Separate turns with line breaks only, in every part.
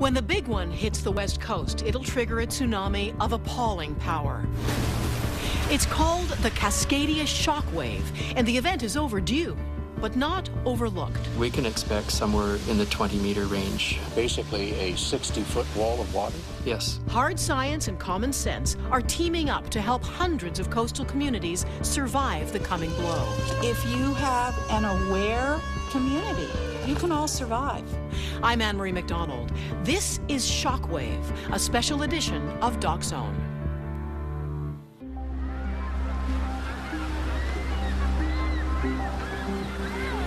When the big one hits the West Coast, it'll trigger a tsunami of appalling power. It's called the Cascadia shockwave, and the event is overdue, but not overlooked.
We can expect somewhere in the 20-meter range.
Basically a 60-foot wall of water?
Yes.
Hard science and common sense are teaming up to help hundreds of coastal communities survive the coming blow.
If you have an aware community, you can all survive.
I'm Anne-Marie McDonald. This is Shockwave, a special edition of Doc Zone.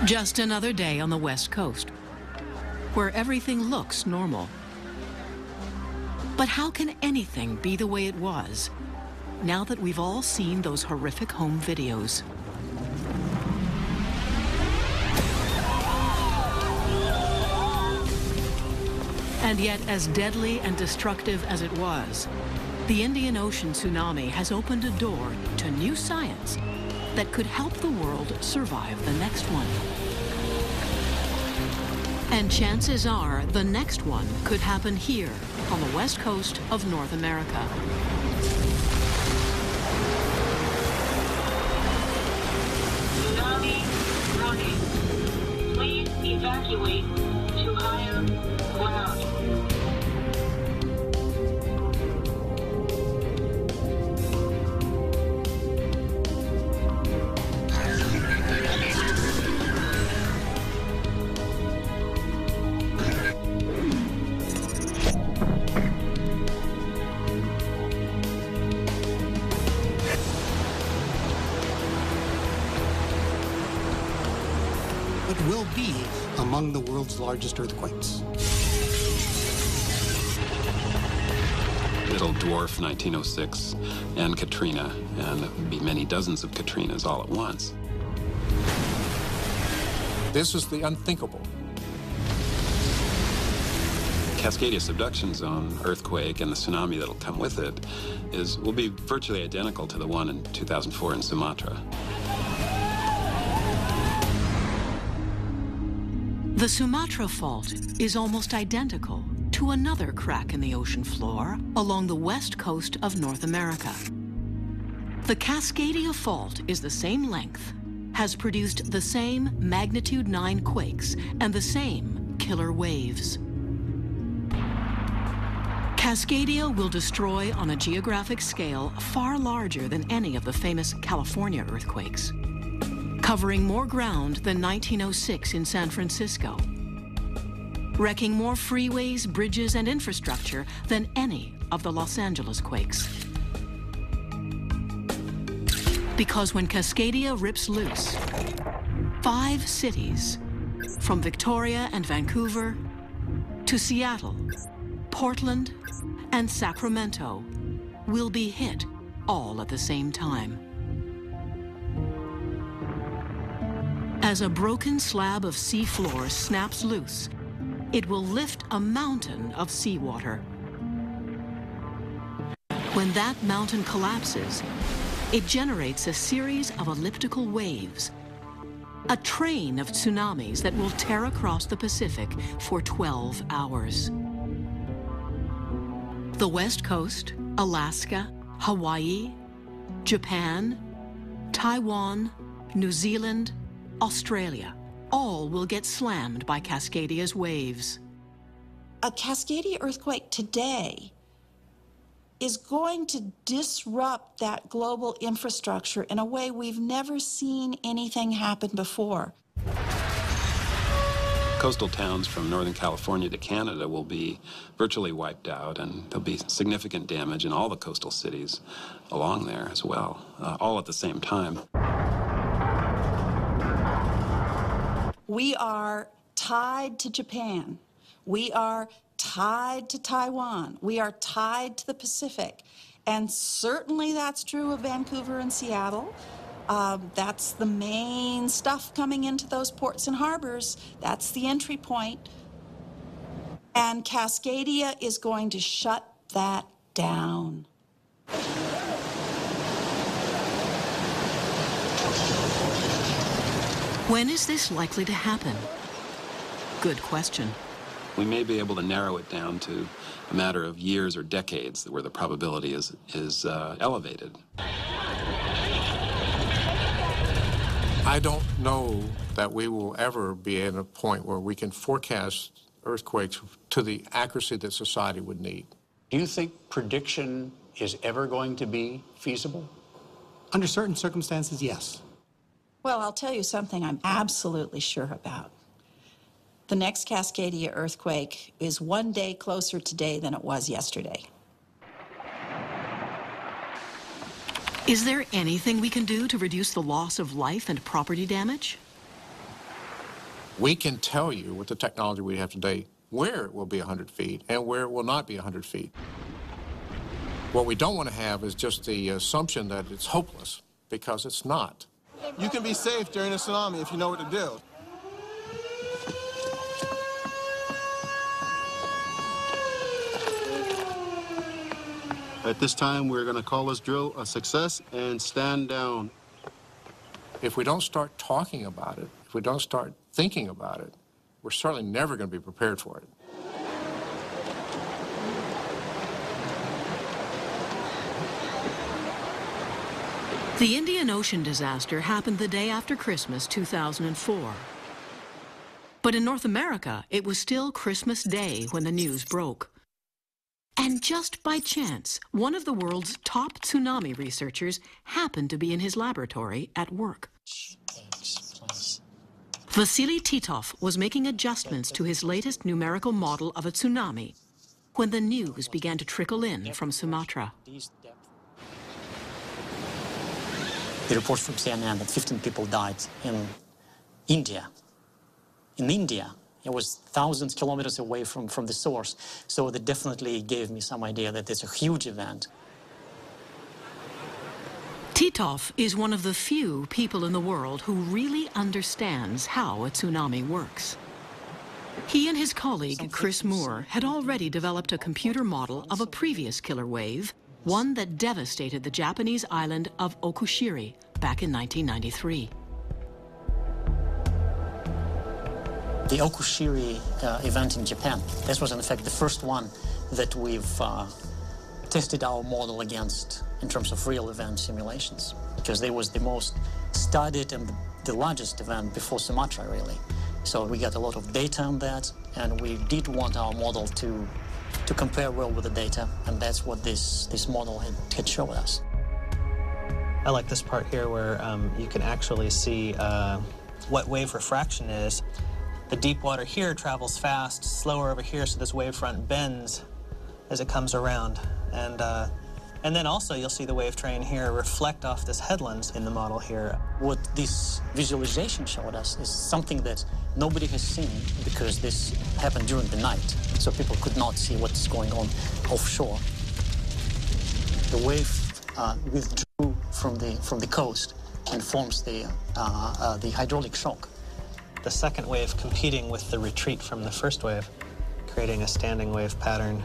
Just another day on the West Coast, where everything looks normal. But how can anything be the way it was now that we've all seen those horrific home videos? And yet, as deadly and destructive as it was, the Indian Ocean tsunami has opened a door to new science that could help the world survive the next one. And chances are the next one could happen here on the west coast of North America.
Tsunami warning. Please evacuate to higher ground.
It will be among the world's largest earthquakes.
It'll dwarf 1906 and Katrina, and it would be many dozens of Katrinas all at once.
This is the unthinkable.
Cascadia subduction zone earthquake and the tsunami that'll come with it will be virtually identical to the one in 2004 in Sumatra.
The Sumatra fault is almost identical to another crack in the ocean floor along the west coast of North America. The Cascadia fault is the same length, has produced the same magnitude 9 quakes and the same killer waves. Cascadia will destroy on a geographic scale far larger than any of the famous California earthquakes, covering more ground than 1906 in San Francisco, wrecking more freeways, bridges, and infrastructure than any of the Los Angeles quakes. Because when Cascadia rips loose, 5 cities, from Victoria and Vancouver to Seattle, Portland, and Sacramento, will be hit all at the same time. As a broken slab of sea floor snaps loose, it will lift a mountain of seawater. When that mountain collapses, it generates a series of elliptical waves, a train of tsunamis that will tear across the Pacific for 12 hours. The West Coast, Alaska, Hawaii, Japan, Taiwan, New Zealand, Australia, all will get slammed by Cascadia's waves.
A Cascadia earthquake today is going to disrupt that global infrastructure in a way we've never seen anything happen before.
Coastal towns from Northern California to Canada will be virtually wiped out, and there'll be significant damage in all the coastal cities along there as well, all at the same time.
We are tied to Japan. We are tied to Taiwan. We are tied to the Pacific. And certainly that's true of Vancouver and Seattle. That's the main stuff coming into those ports and harbors. That's the entry point. And Cascadia is going to shut that down.
When is this likely to happen? Good question.
We may be able to narrow it down to a matter of years or decades where the probability is elevated.
I don't know that we will ever be at a point where we can forecast earthquakes to the accuracy that society would need.
Do you think prediction is ever going to be feasible? Under certain circumstances, yes.
Well, I'll tell you something I'm absolutely sure about. The next Cascadia earthquake is one day closer today than it was yesterday.
Is there anything we can do to reduce the loss of life and property damage?
We can tell you with the technology we have today where it will be 100 feet and where it will not be 100 feet. What we don't want to have is just the assumption that it's hopeless, because it's not.
You can be safe during a tsunami if you know what to do. At this time, we're going to call this drill a success and stand down.
If we don't start talking about it, if we don't start thinking about it, we're certainly never going to be prepared for it.
The Indian Ocean disaster happened the day after Christmas 2004. But in North America, it was still Christmas Day when the news broke. And just by chance, one of the world's top tsunami researchers happened to be in his laboratory at work. Vasily Titov was making adjustments to his latest numerical model of a tsunami when the news began to trickle in from Sumatra.
The report from CNN that 15 people died in India. In India, it was thousands of kilometers away from the source, so that definitely gave me some idea that it's a huge event.
Titov is one of the few people in the world who really understands how a tsunami works. He and his colleague, Chris Moore, had already developed a computer model of a previous killer wave, one that devastated the Japanese island of Okushiri back in 1993.
The Okushiri event in Japan, this was in fact the first one that we've tested our model against in terms of real event simulations, because it was the most studied and the largest event before Sumatra, really. So we got a lot of data on that, and we did want our model to compare well with the data, and that's what this model had showed us.
I like this part here where you can actually see what wave refraction is. The deep water here travels fast, slower over here, so this wavefront bends as it comes around. And then also you'll see the wave train here reflect off this headlands in the model here.
What this visualization showed us is something that nobody has seen, because this happened during the night, so people could not see what's going on offshore. The wave withdrew from the coast and forms the hydraulic shock.
The second wave competing with the retreat from the first wave, creating a standing wave pattern.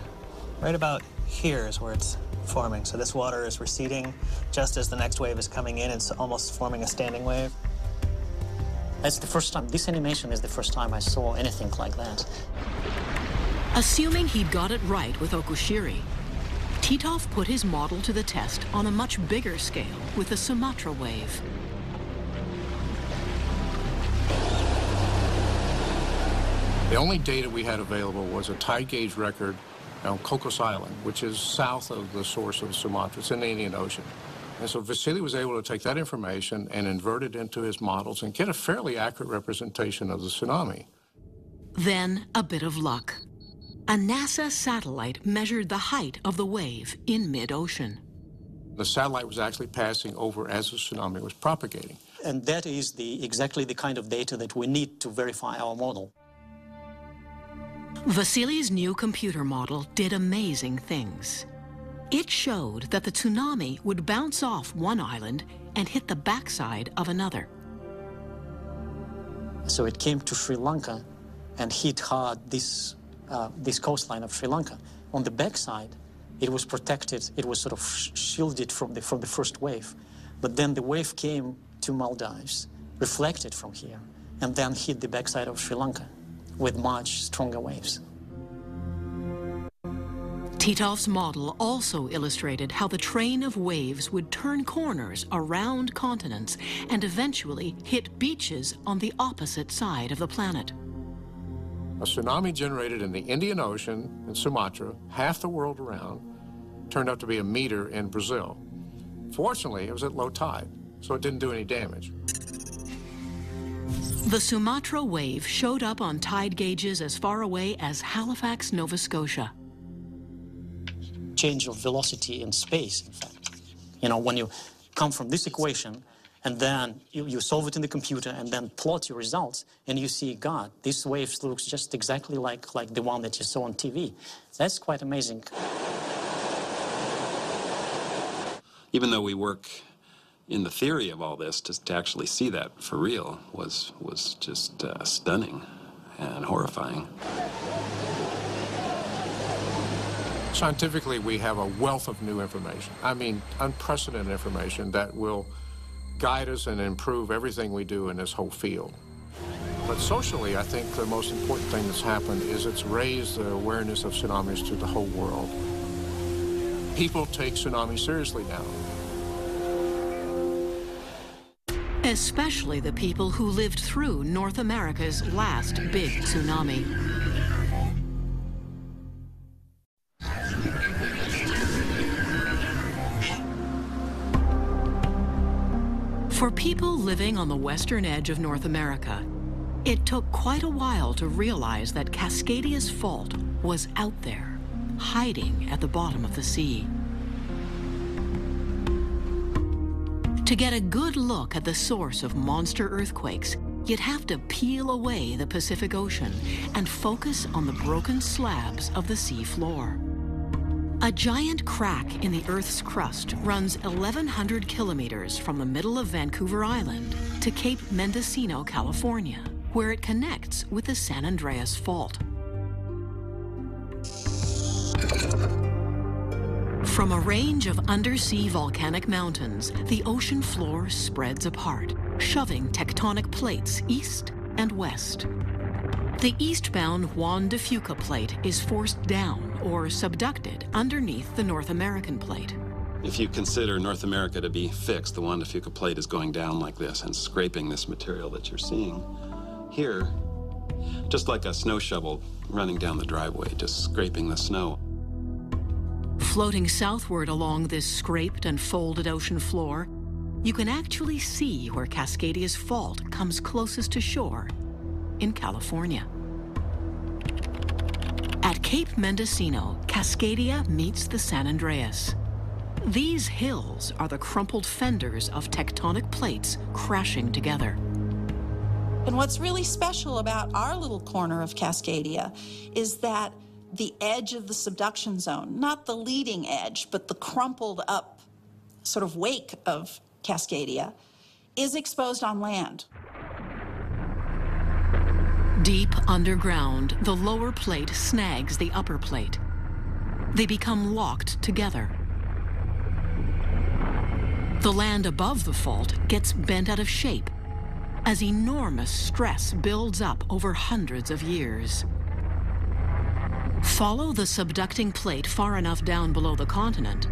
Right about here is where it's forming. So this water is receding just as the next wave is coming in. It's almost forming a standing wave.
That's the first time, this animation is the first time I saw anything like that.
Assuming he'd got it right with Okushiri, Titov put his model to the test on a much bigger scale with the Sumatra wave.
The only data we had available was a tide gauge record on Cocos Island, which is south of the source of Sumatra. It's in the Indian Ocean. And so Vasily was able to take that information and invert it into his models and get a fairly accurate representation of the tsunami.
Then a bit of luck. A NASA satellite measured the height of the wave in mid-ocean.
The satellite was actually passing over as the tsunami was propagating.
And that is exactly the kind of data that we need to verify our model.
Vasily's new computer model did amazing things. It showed that the tsunami would bounce off one island and hit the backside of another.
So it came to Sri Lanka and hit hard this coastline of Sri Lanka. On the backside, it was protected, it was sort of shielded from the first wave. But then the wave came to Maldives, reflected from here, and then hit the backside of Sri Lanka with much stronger waves.
Titoff's model also illustrated how the train of waves would turn corners around continents and eventually hit beaches on the opposite side of the planet.
A tsunami generated in the Indian Ocean in Sumatra, half the world around, turned out to be a meter in Brazil. Fortunately, it was at low tide, so it didn't do any damage.
The Sumatra wave showed up on tide gauges as far away as Halifax, Nova Scotia.
Change of velocity in space, in fact. You know, when you come from this equation, and then you solve it in the computer and then plot your results, and you see, God, this wave looks just exactly like the one that you saw on TV. That's quite amazing.
Even though we work in the theory of all this, to actually see that for real was just stunning and horrifying.
Scientifically, we have a wealth of new information. I mean, unprecedented information that will guide us and improve everything we do in this whole field. But socially, I think the most important thing that's happened is it's raised the awareness of tsunamis to the whole world. People take tsunamis seriously now.
Especially the people who lived through North America's last big tsunami. For people living on the western edge of North America, it took quite a while to realize that Cascadia's fault was out there, hiding at the bottom of the sea. To get a good look at the source of monster earthquakes, you'd have to peel away the Pacific Ocean and focus on the broken slabs of the sea floor. A giant crack in the Earth's crust runs 1,100 kilometers from the middle of Vancouver Island to Cape Mendocino, California, where it connects with the San Andreas Fault. From a range of undersea volcanic mountains, the ocean floor spreads apart, shoving tectonic plates east and west. The eastbound Juan de Fuca plate is forced down or subducted underneath the North American plate.
If you consider North America to be fixed, the Juan de Fuca plate is going down like this and scraping this material that you're seeing here, just like a snow shovel running down the driveway, just scraping the snow.
Floating southward along this scraped and folded ocean floor, you can actually see where Cascadia's fault comes closest to shore, in California. At Cape Mendocino, Cascadia meets the San Andreas. These hills are the crumpled fenders of tectonic plates crashing together.
And what's really special about our little corner of Cascadia is that the edge of the subduction zone, not the leading edge, but the crumpled up sort of wake of Cascadia, is exposed on land.
Deep underground, the lower plate snags the upper plate. They become locked together. The land above the fault gets bent out of shape as enormous stress builds up over hundreds of years. Follow the subducting plate far enough down below the continent,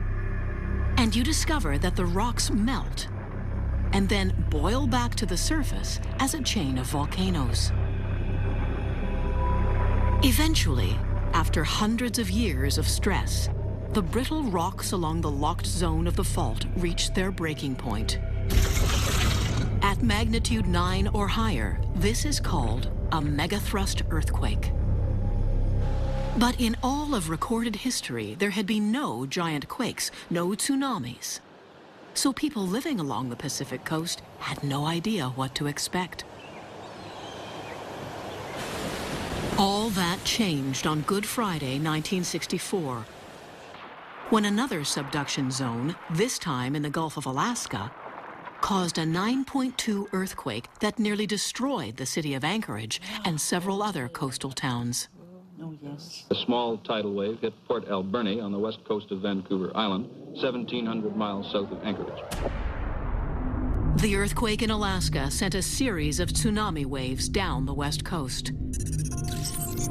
and you discover that the rocks melt and then boil back to the surface as a chain of volcanoes. Eventually, after hundreds of years of stress, the brittle rocks along the locked zone of the fault reach their breaking point. At magnitude 9 or higher, this is called a megathrust earthquake. But in all of recorded history, there had been no giant quakes, no tsunamis. So people living along the Pacific coast had no idea what to expect. All that changed on Good Friday, 1964, when another subduction zone, this time in the Gulf of Alaska, caused a 9.2 earthquake that nearly destroyed the city of Anchorage and several other coastal towns.
A small tidal wave hit Port Alberni on the west coast of Vancouver Island, 1,700 miles south of Anchorage.
The earthquake in Alaska sent a series of tsunami waves down the west coast.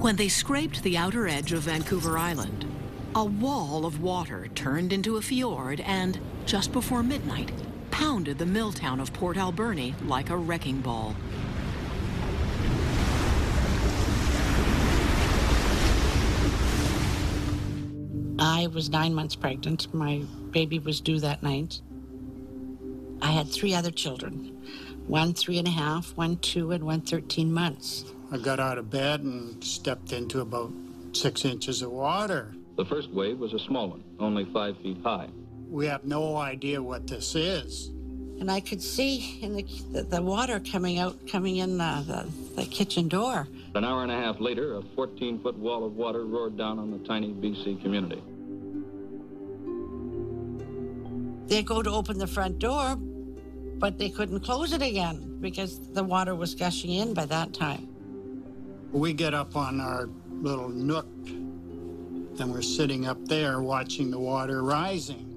When they scraped the outer edge of Vancouver Island, A wall of water turned into a fjord and, just before midnight, pounded the mill town of Port Alberni like a wrecking ball.
I was 9 months pregnant. My baby was due that night. I had 3 other children, one 3.5, one 2, and one 13 months.
I got out of bed and stepped into about 6 inches of water.
The first wave was a small one, only 5 feet high.
We have no idea what this is.
And I could see in the water coming in the kitchen door.
An hour and a half later, a 14-foot wall of water roared down on the tiny BC community.
They go to open the front door, but they couldn't close it again because the water was gushing in by that time.
We get up on our little nook, and we're sitting up there watching the water rising.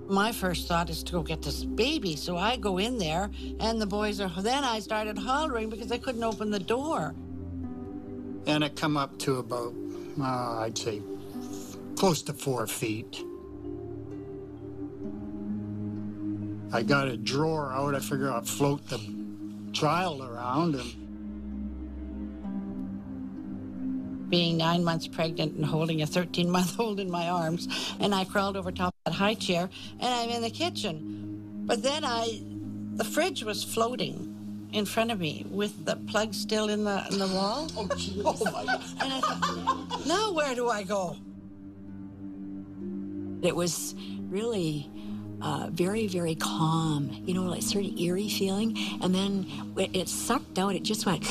My first thought is to go get this baby, so I go in there, and the boys are... Then I started hollering because I couldn't open the door.
And it come up to about, I'd say, close to 4 feet. I got a drawer out. I figured I'd float the child around. And
being 9 months pregnant and holding a 13-month-old in my arms, and I crawled over top of that high chair, and I'm in the kitchen. But then the fridge was floating in front of me with the plug still in the wall.
Oh, geez. Oh, my God.
And I thought, now where do I go?
It was really very, very calm, you know, like sort of eerie feeling. And then it sucked out, it just went...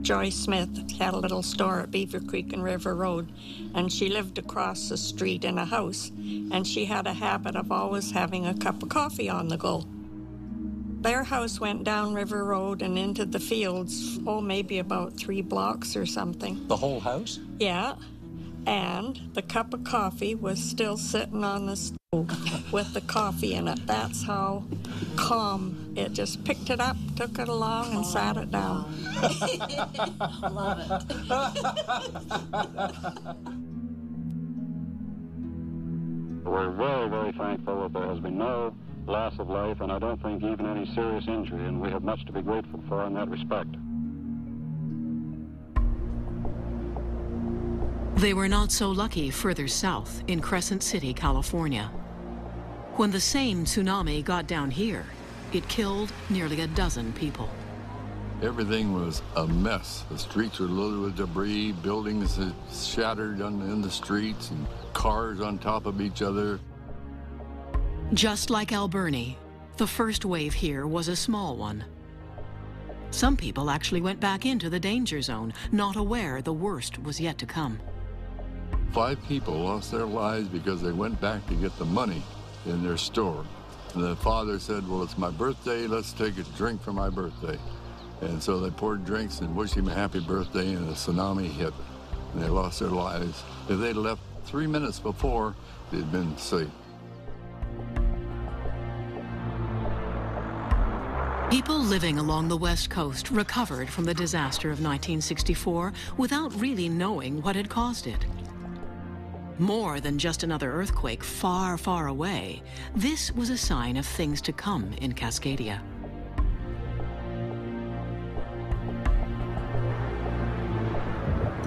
Joy Smith had a little store at Beaver Creek and River Road, and she lived across the street in a house, and she had a habit of always having a cup of coffee on the go. Their house went down River Road and into the fields, maybe about 3 blocks or something.
The whole house?
Yeah, and the cup of coffee was still sitting on the stove with the coffee in it. That's how calm. It just picked it up, took it along, and sat it down.
Love it.
We're very, very thankful that there has been no loss of life, and I don't think even any serious injury, and we have much to be grateful for in that respect.
They were not so lucky further south in Crescent City, California. When the same tsunami got down here, it killed nearly a dozen people.
Everything was a mess. The streets were loaded with debris, buildings shattered in the streets, and cars on top of each other.
Just like Alberni, the first wave here was a small one. Some people actually went back into the danger zone, not aware the worst was yet to come.
5 people lost their lives because they went back to get the money in their store. And the father said, well, it's my birthday, let's take a drink for my birthday. And so they poured drinks and wished him a happy birthday, and a tsunami hit, and they lost their lives. If they'd left 3 minutes before, they'd been safe.
People living along the West Coast recovered from the disaster of 1964 without really knowing what had caused it. More than just another earthquake far, far away, this was a sign of things to come in Cascadia.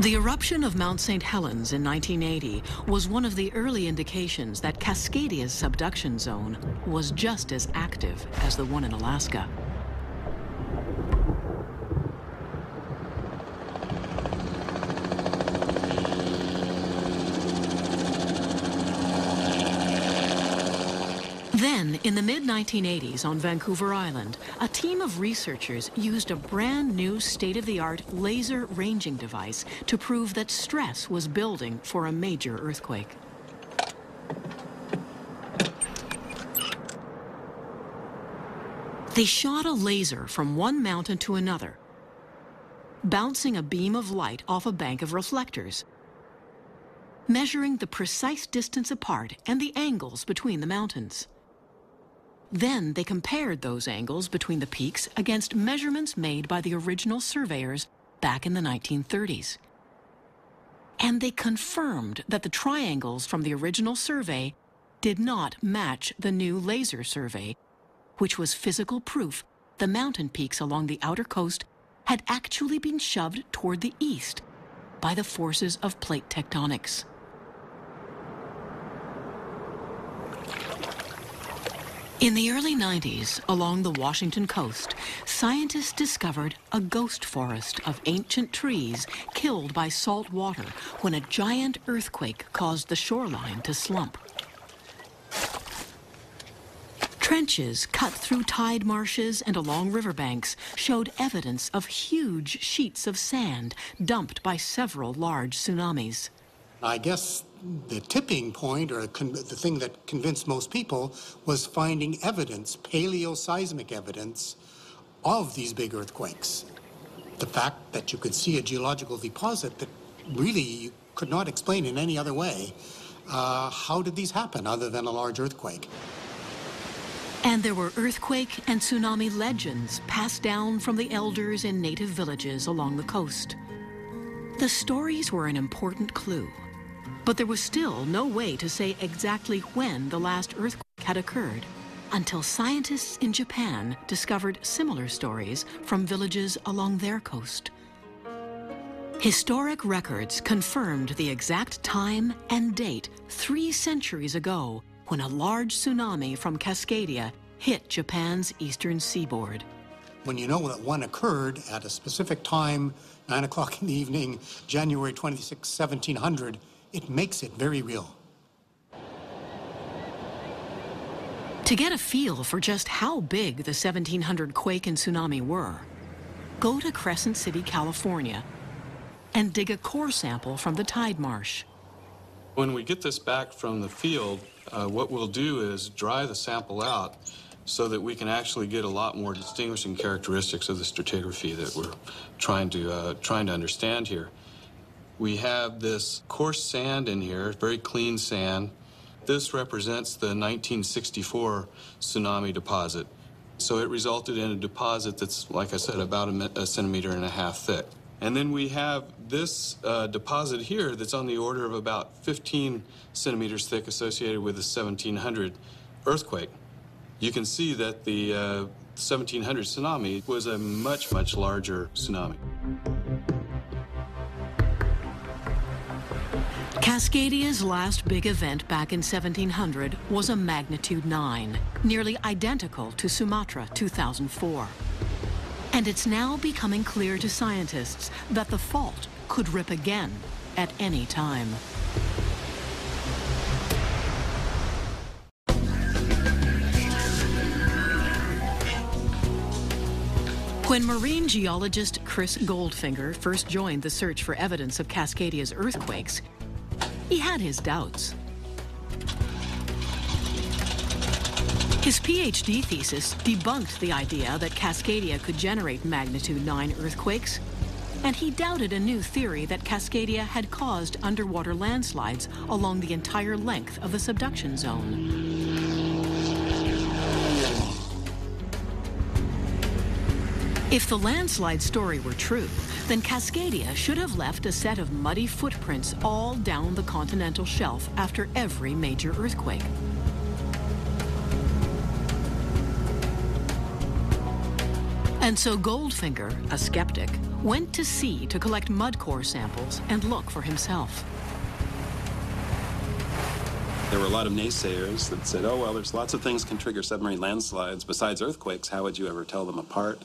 The eruption of Mount St. Helens in 1980 was one of the early indications that Cascadia's subduction zone was just as active as the one in Alaska. Then, in the mid-1980s on Vancouver Island, a team of researchers used a brand new state-of-the-art laser ranging device to prove that stress was building for a major earthquake. They shot a laser from one mountain to another, bouncing a beam of light off a bank of reflectors, measuring the precise distance apart and the angles between the mountains. Then they compared those angles between the peaks against measurements made by the original surveyors back in the 1930s. And they confirmed that the triangles from the original survey did not match the new laser survey, which was physical proof the mountain peaks along the outer coast had actually been shoved toward the east by the forces of plate tectonics. In the early 90s, along the Washington coast, scientists discovered a ghost forest of ancient trees killed by salt water when a giant earthquake caused the shoreline to slump. Trenches cut through tide marshes and along riverbanks showed evidence of huge sheets of sand dumped by several large tsunamis.
I guess the tipping point, or the thing that convinced most people, was finding evidence, paleoseismic evidence, of these big earthquakes. The fact that you could see a geological deposit that really you could not explain in any other way. How did these happen other than a large earthquake?
And there were earthquake and tsunami legends passed down from the elders in native villages along the coast. The stories were an important clue. But there was still no way to say exactly when the last earthquake had occurred, until scientists in Japan discovered similar stories from villages along their coast. Historic records confirmed the exact time and date 3 centuries ago when a large tsunami from Cascadia hit Japan's eastern seaboard.
When you know that one occurred at a specific time, 9 o'clock in the evening, January 26, 1700, it makes it very real.
To get a feel for just how big the 1700 quake and tsunami were, go to Crescent City, California, and dig a core sample from the tide marsh.
When we get this back from the field, what we'll do is dry the sample out so that we can actually get a lot more distinguishing characteristics of the stratigraphy that we're trying to understand here. We have this coarse sand in here, very clean sand. This represents the 1964 tsunami deposit. So it resulted in a deposit that's, like I said, about a centimeter and a half thick. And then we have this deposit here that's on the order of about 15 centimeters thick, associated with the 1700 earthquake. You can see that the 1700 tsunami was a much, much larger tsunami.
Cascadia's last big event back in 1700 was a magnitude 9, nearly identical to Sumatra 2004. And it's now becoming clear to scientists that the fault could rip again at any time. When marine geologist Chris Goldfinger first joined the search for evidence of Cascadia's earthquakes, he had his doubts. His PhD thesis debunked the idea that Cascadia could generate magnitude 9 earthquakes, and he doubted a new theory that Cascadia had caused underwater landslides along the entire length of the subduction zone. If the landslide story were true, then Cascadia should have left a set of muddy footprints all down the continental shelf after every major earthquake. And so Goldfinger, a skeptic, went to sea to collect mud core samples and look for himself.
There were a lot of naysayers that said, oh, well, there's lots of things can trigger submarine landslides besides earthquakes. How would you ever tell them apart?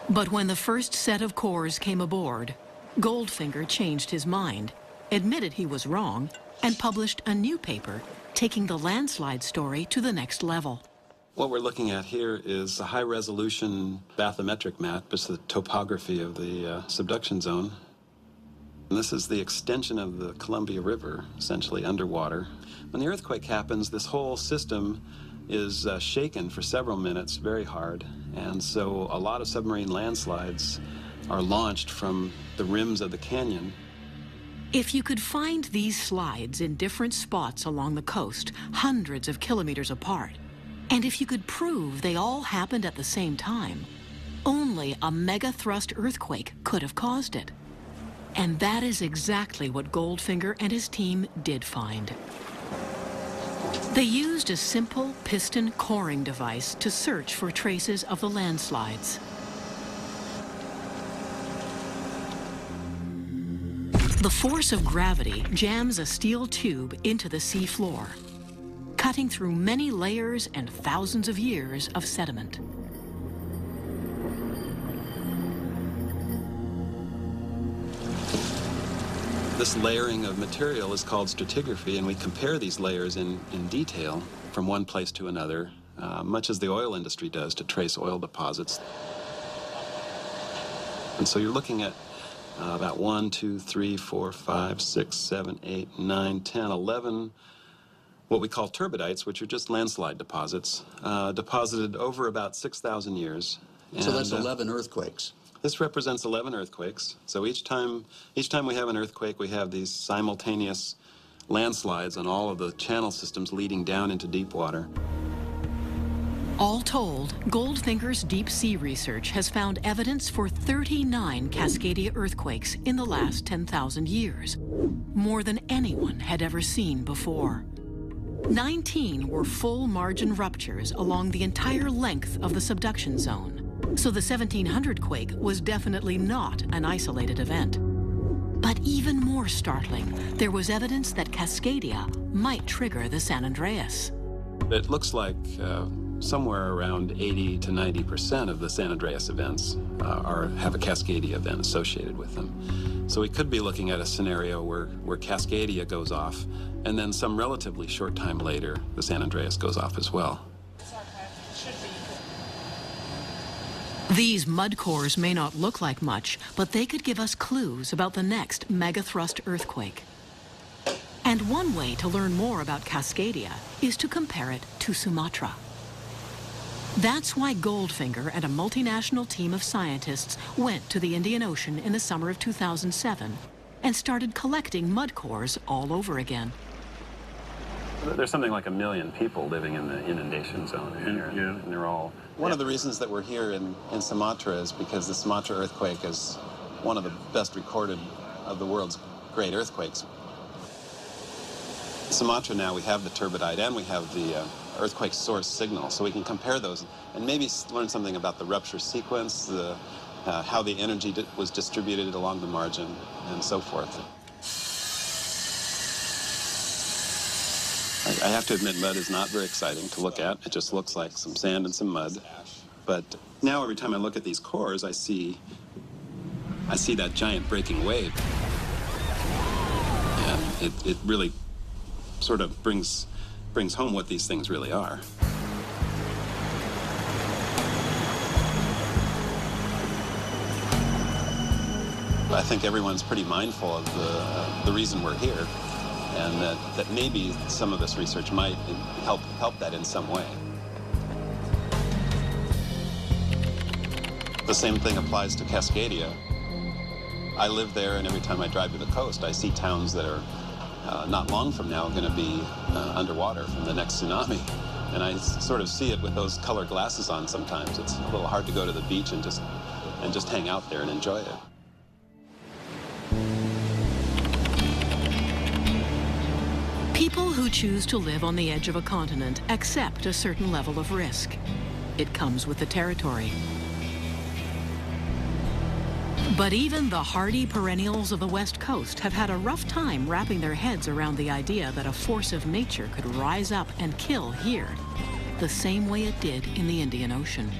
But when the first set of cores came aboard, Goldfinger changed his mind, admitted he was wrong, and published a new paper taking the landslide story to the next level.
What we're looking at here is a high-resolution bathymetric map. It's the topography of the subduction zone. And this is the extension of the Columbia River, essentially underwater. When the earthquake happens, this whole system is shaken for several minutes very hard. And so a lot of submarine landslides are launched from the rims of the canyon.
If you could find these slides in different spots along the coast, hundreds of kilometers apart, and if you could prove they all happened at the same time, only a megathrust earthquake could have caused it. And that is exactly what Goldfinger and his team did find. They used a simple piston coring device to search for traces of the landslides. The force of gravity jams a steel tube into the sea floor, cutting through many layers and thousands of years of sediment.
This layering of material is called stratigraphy, and we compare these layers in detail from one place to another, much as the oil industry does to trace oil deposits. And so you're looking at about 1, 2, 3, 4, 5, 6, 7, 8, 9, 10, 11, what we call turbidites, which are just landslide deposits, deposited over about 6,000 years.
So that's 11 earthquakes.
This represents 11 earthquakes. So each time we have an earthquake, we have these simultaneous landslides on all of the channel systems leading down into deep water.
All told, Goldfinger's deep sea research has found evidence for 39 Cascadia earthquakes in the last 10,000 years, more than anyone had ever seen before. 19 were full margin ruptures along the entire length of the subduction zone. So the 1700 quake was definitely not an isolated event. But even more startling, there was evidence that Cascadia might trigger the San Andreas.
It looks like somewhere around 80 to 90% of the San Andreas events have a Cascadia event associated with them. So we could be looking at a scenario where Cascadia goes off, and then some relatively short time later, the San Andreas goes off as well.
These mud cores may not look like much, but they could give us clues about the next megathrust earthquake. And one way to learn more about Cascadia is to compare it to Sumatra. That's why Goldfinger and a multinational team of scientists went to the Indian Ocean in the summer of 2007 and started collecting mud cores all over again.
There's something like 1 million people living in the inundation zone here, and they're all... One of the reasons that we're here in Sumatra is because the Sumatra earthquake is one of the best recorded of the world's great earthquakes. In Sumatra now we have the turbidite and we have the earthquake source signal, so we can compare those and maybe learn something about the rupture sequence, how the energy was distributed along the margin, and so forth. I have to admit, mud is not very exciting to look at. It just looks like some sand and some mud. But now every time I look at these cores, I see that giant breaking wave. And it really sort of brings home what these things really are. I think everyone's pretty mindful of the reason we're here, and that maybe some of this research might help that in some way. The same thing applies to Cascadia. I live there, and every time I drive to the coast, I see towns that are not long from now going to be underwater from the next tsunami. And I sort of see it with those color glasses on sometimes. It's a little hard to go to the beach and just hang out there and enjoy it.
People who choose to live on the edge of a continent accept a certain level of risk. It comes with the territory. But even the hardy perennials of the West Coast have had a rough time wrapping their heads around the idea that a force of nature could rise up and kill here, the same way it did in the Indian Ocean.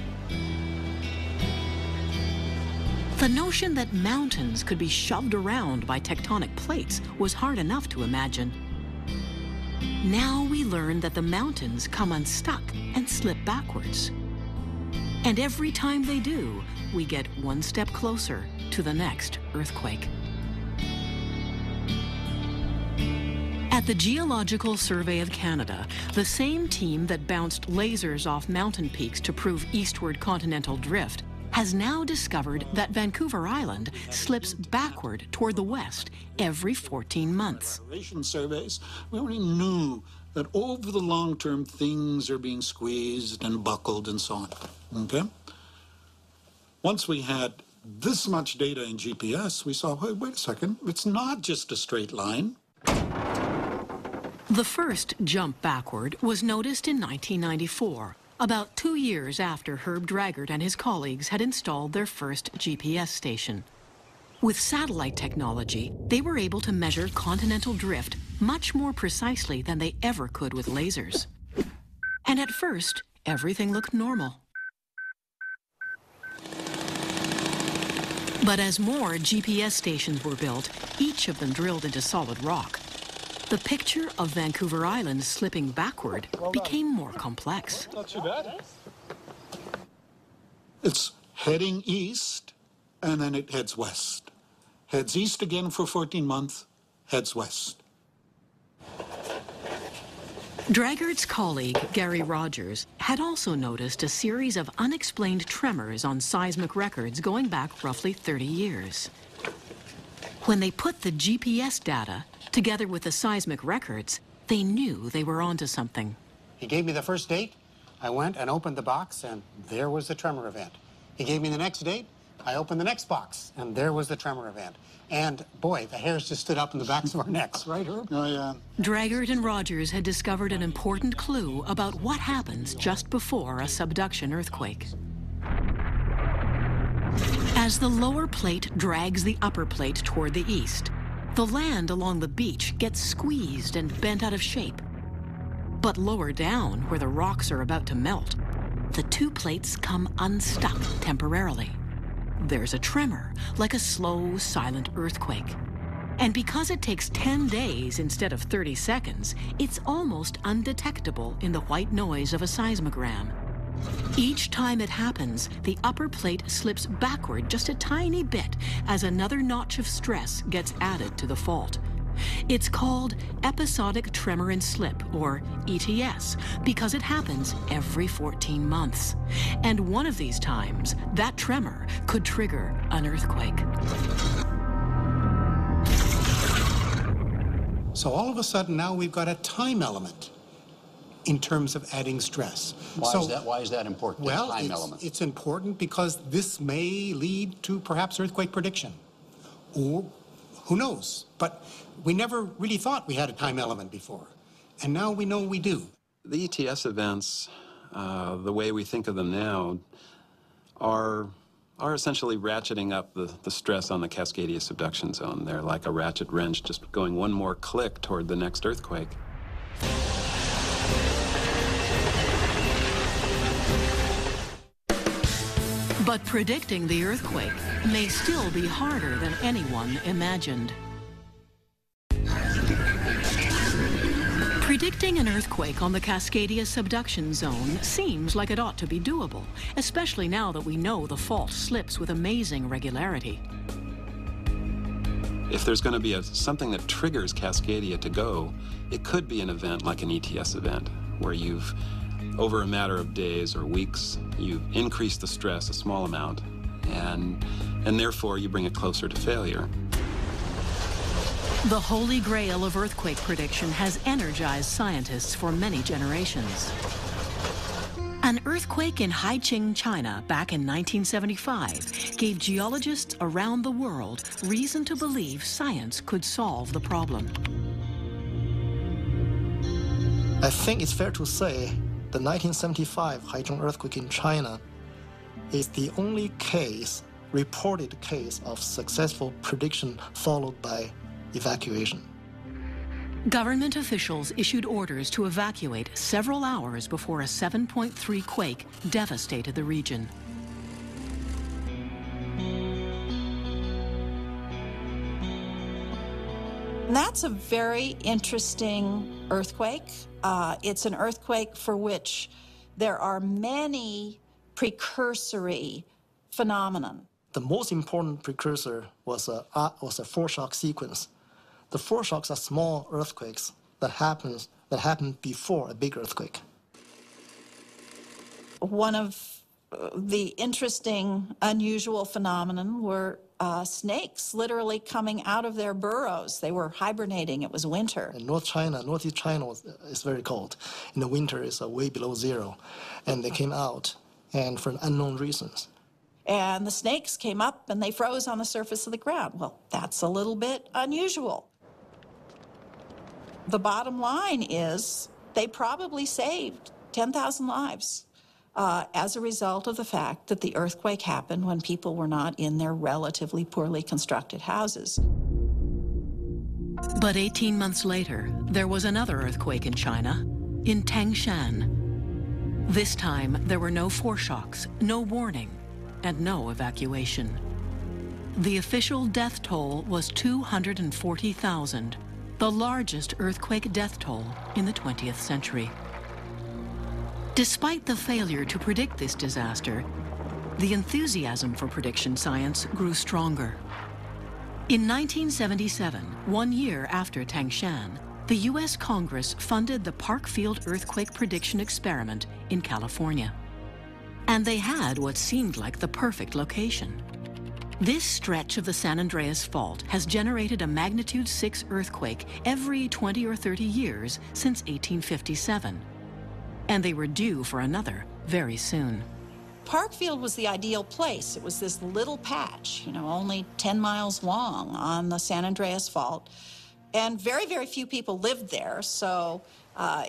The notion that mountains could be shoved around by tectonic plates was hard enough to imagine. Now we learn that the mountains come unstuck and slip backwards. And every time they do, we get one step closer to the next earthquake. At the Geological Survey of Canada, the same team that bounced lasers off mountain peaks to prove eastward continental drift has now discovered that Vancouver Island slips backward toward the west every 14 months.
Surveys, we already knew that over the long term things are being squeezed and buckled and so on. Okay? Once we had this much data in GPS, we saw, wait a second, it's not just a straight line.
The first jump backward was noticed in 1994, about 2 years after Herb Draggart and his colleagues had installed their first GPS station. With satellite technology, they were able to measure continental drift much more precisely than they ever could with lasers. And at first, everything looked normal. But as more GPS stations were built, each of them drilled into solid rock, the picture of Vancouver Island slipping backward became more complex.
Not too bad. It's heading east, and then it heads west. Heads east again for 14 months, heads west.
Draggart's colleague, Gary Rogers, had also noticed a series of unexplained tremors on seismic records going back roughly 30 years. When they put the GPS data together with the seismic records, they knew they were onto something.
He gave me the first date. I went and opened the box, and there was the tremor event. He gave me the next date. I opened the next box, and there was the tremor event. And boy, the hairs just stood up in the backs of our necks, right, Herb?
Oh, yeah.
Draggart and Rogers had discovered an important clue about what happens just before a subduction earthquake. As the lower plate drags the upper plate toward the east, the land along the beach gets squeezed and bent out of shape. But lower down, where the rocks are about to melt, the two plates come unstuck temporarily. There's a tremor, like a slow, silent earthquake. And because it takes 10 days instead of 30 seconds, it's almost undetectable in the white noise of a seismogram. Each time it happens, the upper plate slips backward just a tiny bit as another notch of stress gets added to the fault. It's called episodic tremor and slip, or ETS, because it happens every 14 months. And one of these times, that tremor could trigger an earthquake.
So all of a sudden now we've got a time element in terms of adding stress.
Why is that important,
well,
the time element?
It's important because this may lead to perhaps earthquake prediction. Or who knows? But we never really thought we had a time element before. And now we know we do.
The ETS events, the way we think of them now, are essentially ratcheting up the stress on the Cascadia subduction zone. They're like a ratchet wrench, just going one more click toward the next earthquake.
But predicting the earthquake may still be harder than anyone imagined. Predicting an earthquake on the Cascadia subduction zone seems like it ought to be doable, especially now that we know the fault slips with amazing regularity.
If there's going to be something that triggers Cascadia to go, it could be an event like an ETS event, where you've, over a matter of days or weeks, you've increased the stress a small amount, and therefore you bring it closer to failure.
The holy grail of earthquake prediction has energized scientists for many generations. An earthquake in Haiqing, China, back in 1975, gave geologists around the world reason to believe science could solve the problem.
I think it's fair to say the 1975 Haichong earthquake in China is the only reported case of successful prediction followed by evacuation.
Government officials issued orders to evacuate several hours before a 7.3 quake devastated the region.
And that's a very interesting earthquake. It's an earthquake for which there are many precursory phenomenon.
The most important precursor was a foreshock sequence. The foreshocks are small earthquakes that happen before a big earthquake.
One of the interesting, unusual phenomenon were snakes literally coming out of their burrows. They were hibernating. It was winter.
In Northeast China is very cold. In the winter, it's way below zero. And they came out, and for unknown reasons.
and the snakes came up and they froze on the surface of the ground. Well, that's a little bit unusual. The bottom line is they probably saved 10,000 lives as a result of the fact that the earthquake happened when people were not in their relatively poorly constructed houses.
But 18 months later, there was another earthquake in China, in Tangshan. This time, there were no foreshocks, no warning, and no evacuation. The official death toll was 240,000, the largest earthquake death toll in the 20th century. Despite the failure to predict this disaster, the enthusiasm for prediction science grew stronger. In 1977, 1 year after Tangshan, the U.S. Congress funded the Parkfield Earthquake Prediction Experiment in California. And they had what seemed like the perfect location. This stretch of the San Andreas Fault has generated a magnitude 6 earthquake every 20 or 30 years since 1857. And they were due for another very soon.
Parkfield was the ideal place. It was this little patch, only 10 miles long on the San Andreas Fault. And very, very few people lived there, so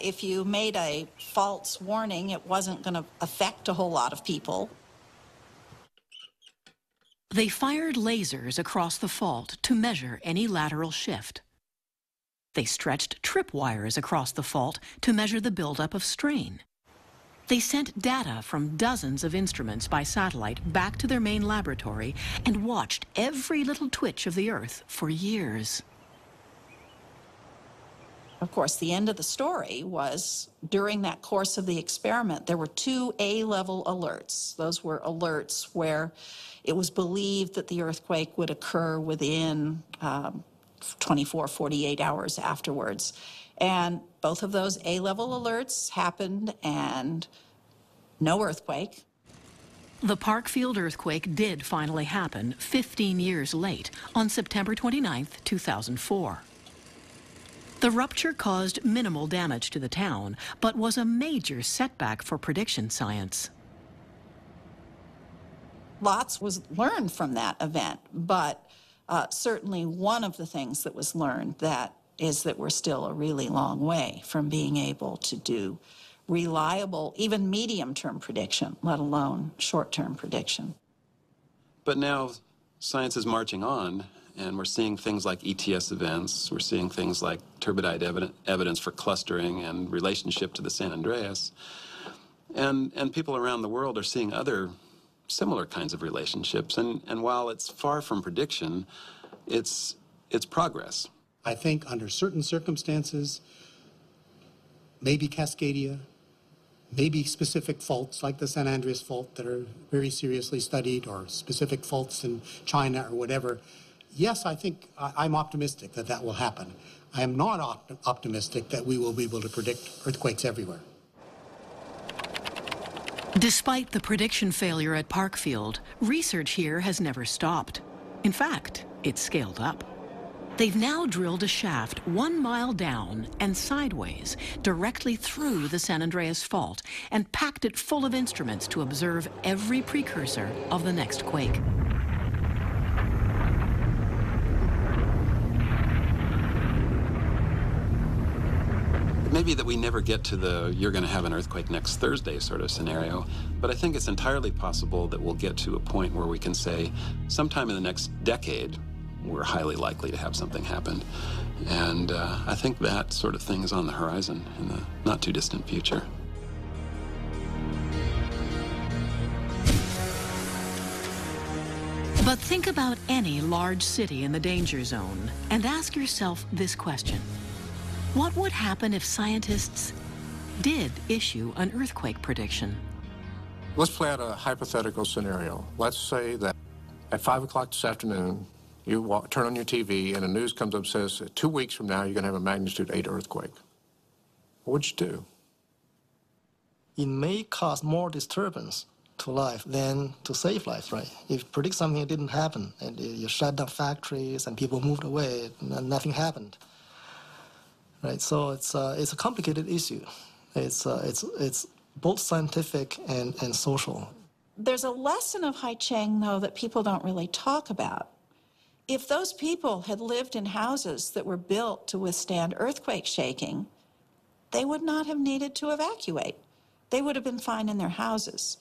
if you made a false warning, it wasn't going to affect a whole lot of people.
They fired lasers across the fault to measure any lateral shift. They stretched tripwires across the fault to measure the buildup of strain. They sent data from dozens of instruments by satellite back to their main laboratory and watched every little twitch of the Earth for years.
Of course, the end of the story was during that course of the experiment, there were 2 A-level alerts. Those were alerts where it was believed that the earthquake would occur within 24, 48 hours afterwards. And both of those A-level alerts happened and no earthquake.
The Parkfield earthquake did finally happen 15 years late on September 29, 2004. The rupture caused minimal damage to the town, but was a major setback for prediction science.
Lots was learned from that event, but certainly one of the things that was learned is that we're still a really long way from being able to do reliable, even medium-term prediction, let alone short-term prediction.
But now science is marching on, and we're seeing things like ETS events. We're seeing things like turbidite evidence for clustering and relationship to the San Andreas. And people around the world are seeing other similar kinds of relationships. And while it's far from prediction, it's progress.
I think under certain circumstances, maybe Cascadia, maybe specific faults like the San Andreas Fault that are very seriously studied, or specific faults in China or whatever. Yes, I think I'm optimistic that that will happen. I am not optimistic that we will be able to predict earthquakes everywhere.
Despite the prediction failure at Parkfield, research here has never stopped. In fact, it's scaled up. They've now drilled a shaft 1 mile down and sideways, directly through the San Andreas Fault, and packed it full of instruments to observe every precursor of the next quake.
Maybe that we never get to the you're going to have an earthquake next Thursday sort of scenario, but I think it's entirely possible that we'll get to a point where we can say sometime in the next decade, we're highly likely to have something happen. And I think that sort of thing is on the horizon in the not too distant future.
But think about any large city in the danger zone and ask yourself this question. What would happen if scientists did issue an earthquake prediction?
Let's play out a hypothetical scenario. Let's say that at 5 o'clock this afternoon, you turn on your TV and the news comes up and says, 2 weeks from now, you're going to have a magnitude 8 earthquake. What would you do?
It may cause more disturbance to life than to save lives, right? If you predict something that didn't happen, and you shut down factories and people moved away and nothing happened. Right, so it's a complicated issue. It's both scientific and social.
There's a lesson of Haicheng, though, that people don't really talk about. If those people had lived in houses that were built to withstand earthquake shaking, they would not have needed to evacuate. They would have been fine in their houses.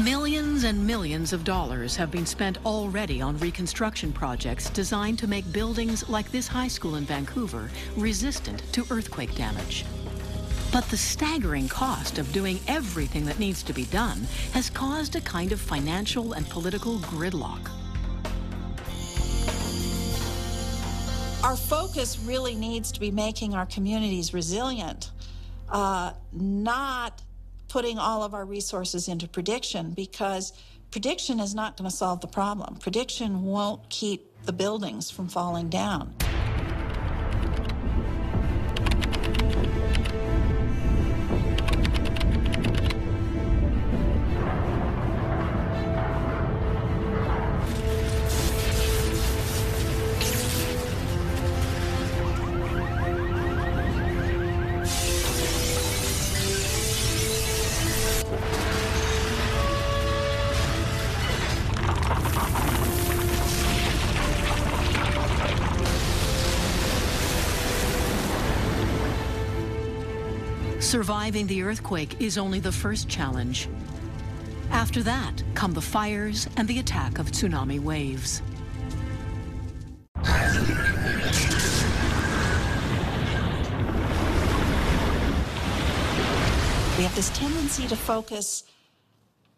Millions and millions of dollars have been spent already on reconstruction projects designed to make buildings like this high school in Vancouver resistant to earthquake damage. But the staggering cost of doing everything that needs to be done has caused a kind of financial and political gridlock.
Our focus really needs to be making our communities resilient, not putting all of our resources into prediction, because prediction is not going to solve the problem. Prediction won't keep the buildings from falling down.
Surviving the earthquake is only the first challenge. After that come the fires and the attack of tsunami waves.
We have this tendency to focus.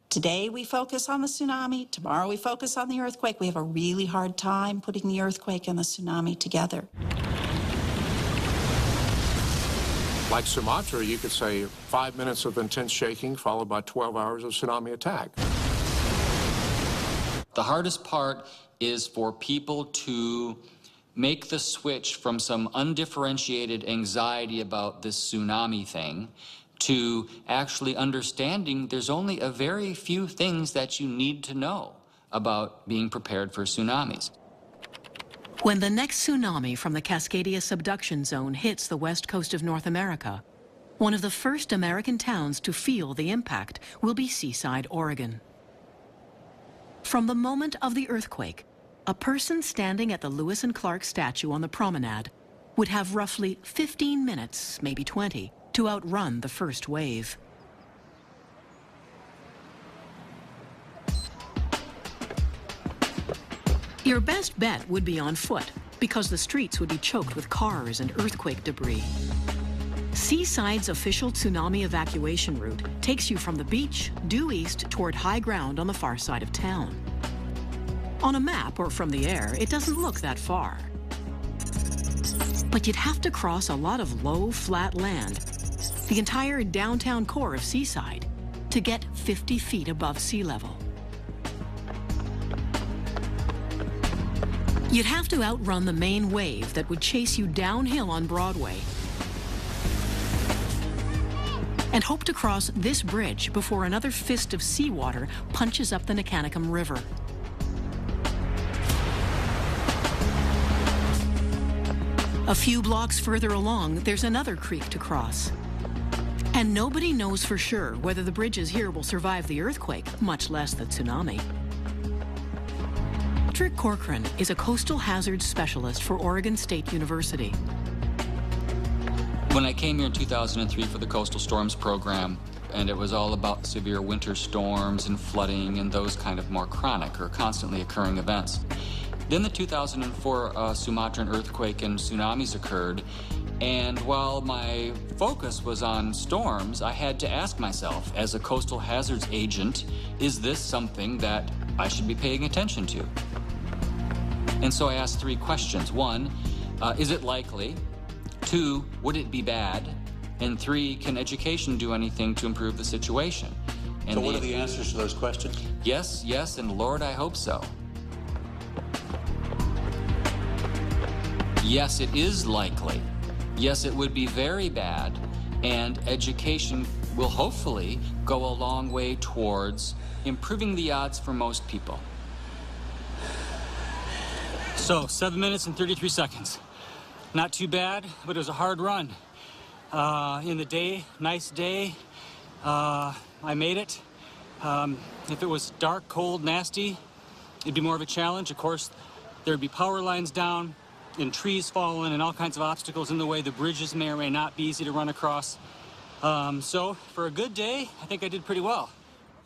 Today we focus on the tsunami, tomorrow we focus on the earthquake. We have a really hard time putting the earthquake and the tsunami together.
Like Sumatra, you could say 5 minutes of intense shaking followed by 12 hours of tsunami attack.
The hardest part is for people to make the switch from some undifferentiated anxiety about this tsunami thing to actually understanding there's only a very few things that you need to know about being prepared for tsunamis.
When the next tsunami from the Cascadia subduction zone hits the west coast of North America, one of the first American towns to feel the impact will be Seaside, Oregon. From the moment of the earthquake, a person standing at the Lewis and Clark statue on the promenade would have roughly 15 minutes, maybe 20, to outrun the first wave. Your best bet would be on foot, because the streets would be choked with cars and earthquake debris. Seaside's official tsunami evacuation route takes you from the beach due east toward high ground on the far side of town. On a map or from the air, it doesn't look that far. But you'd have to cross a lot of low, flat land, the entire downtown core of Seaside, to get 50 feet above sea level. You'd have to outrun the main wave that would chase you downhill on Broadway and hope to cross this bridge before another fist of seawater punches up the Nicanatum River. A few blocks further along, there's another creek to cross. And nobody knows for sure whether the bridges here will survive the earthquake, much less the tsunami. Patrick Corcoran is a coastal hazards specialist for Oregon State University.
When I came here in 2003 for the Coastal Storms program, and it was all about severe winter storms and flooding and those kind of more chronic or constantly occurring events. Then the 2004 Sumatran earthquake and tsunamis occurred, and while my focus was on storms, I had to ask myself, as a coastal hazards agent, is this something that I should be paying attention to? And so I asked 3 questions. 1, is it likely? 2, would it be bad? And 3, can education do anything to improve the situation? And
so what are the answers to those questions?
Yes, yes, and Lord, I hope so. Yes, it is likely. Yes, it would be very bad, and education will hopefully go a long way towards improving the odds for most people.
So, 7 minutes and 33 seconds. Not too bad, but it was a hard run. In the day, nice day, I made it. If it was dark, cold, nasty, it'd be more of a challenge. Of course, there'd be power lines down and trees falling and all kinds of obstacles in the way. The bridges may or may not be easy to run across. So for a good day, I think I did pretty well.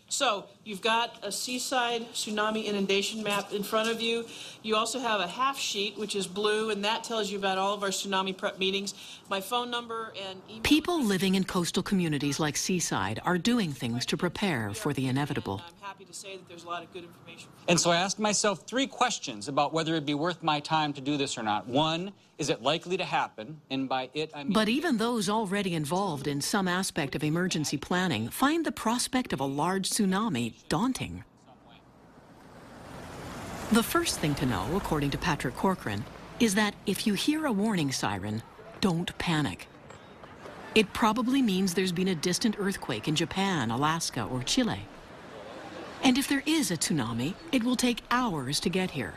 So you've got a seaside tsunami inundation map in front of you. You also have a half sheet, which is blue, and that tells you about all of our tsunami prep meetings. My phone number and email.
People living in coastal communities like Seaside are doing things to prepare for the inevitable.
I'm happy to say that there's a lot of good information.
And so I asked myself 3 questions about whether it'd be worth my time to do this or not. 1, is it likely to happen? And by it, I mean...
But even those already involved in some aspect of emergency planning find the prospect of a large tsunami daunting. The first thing to know, according to Patrick Corcoran, is that if you hear a warning siren, don't panic. It probably means there's been a distant earthquake in Japan, Alaska, or Chile. And if there is a tsunami, it will take hours to get here.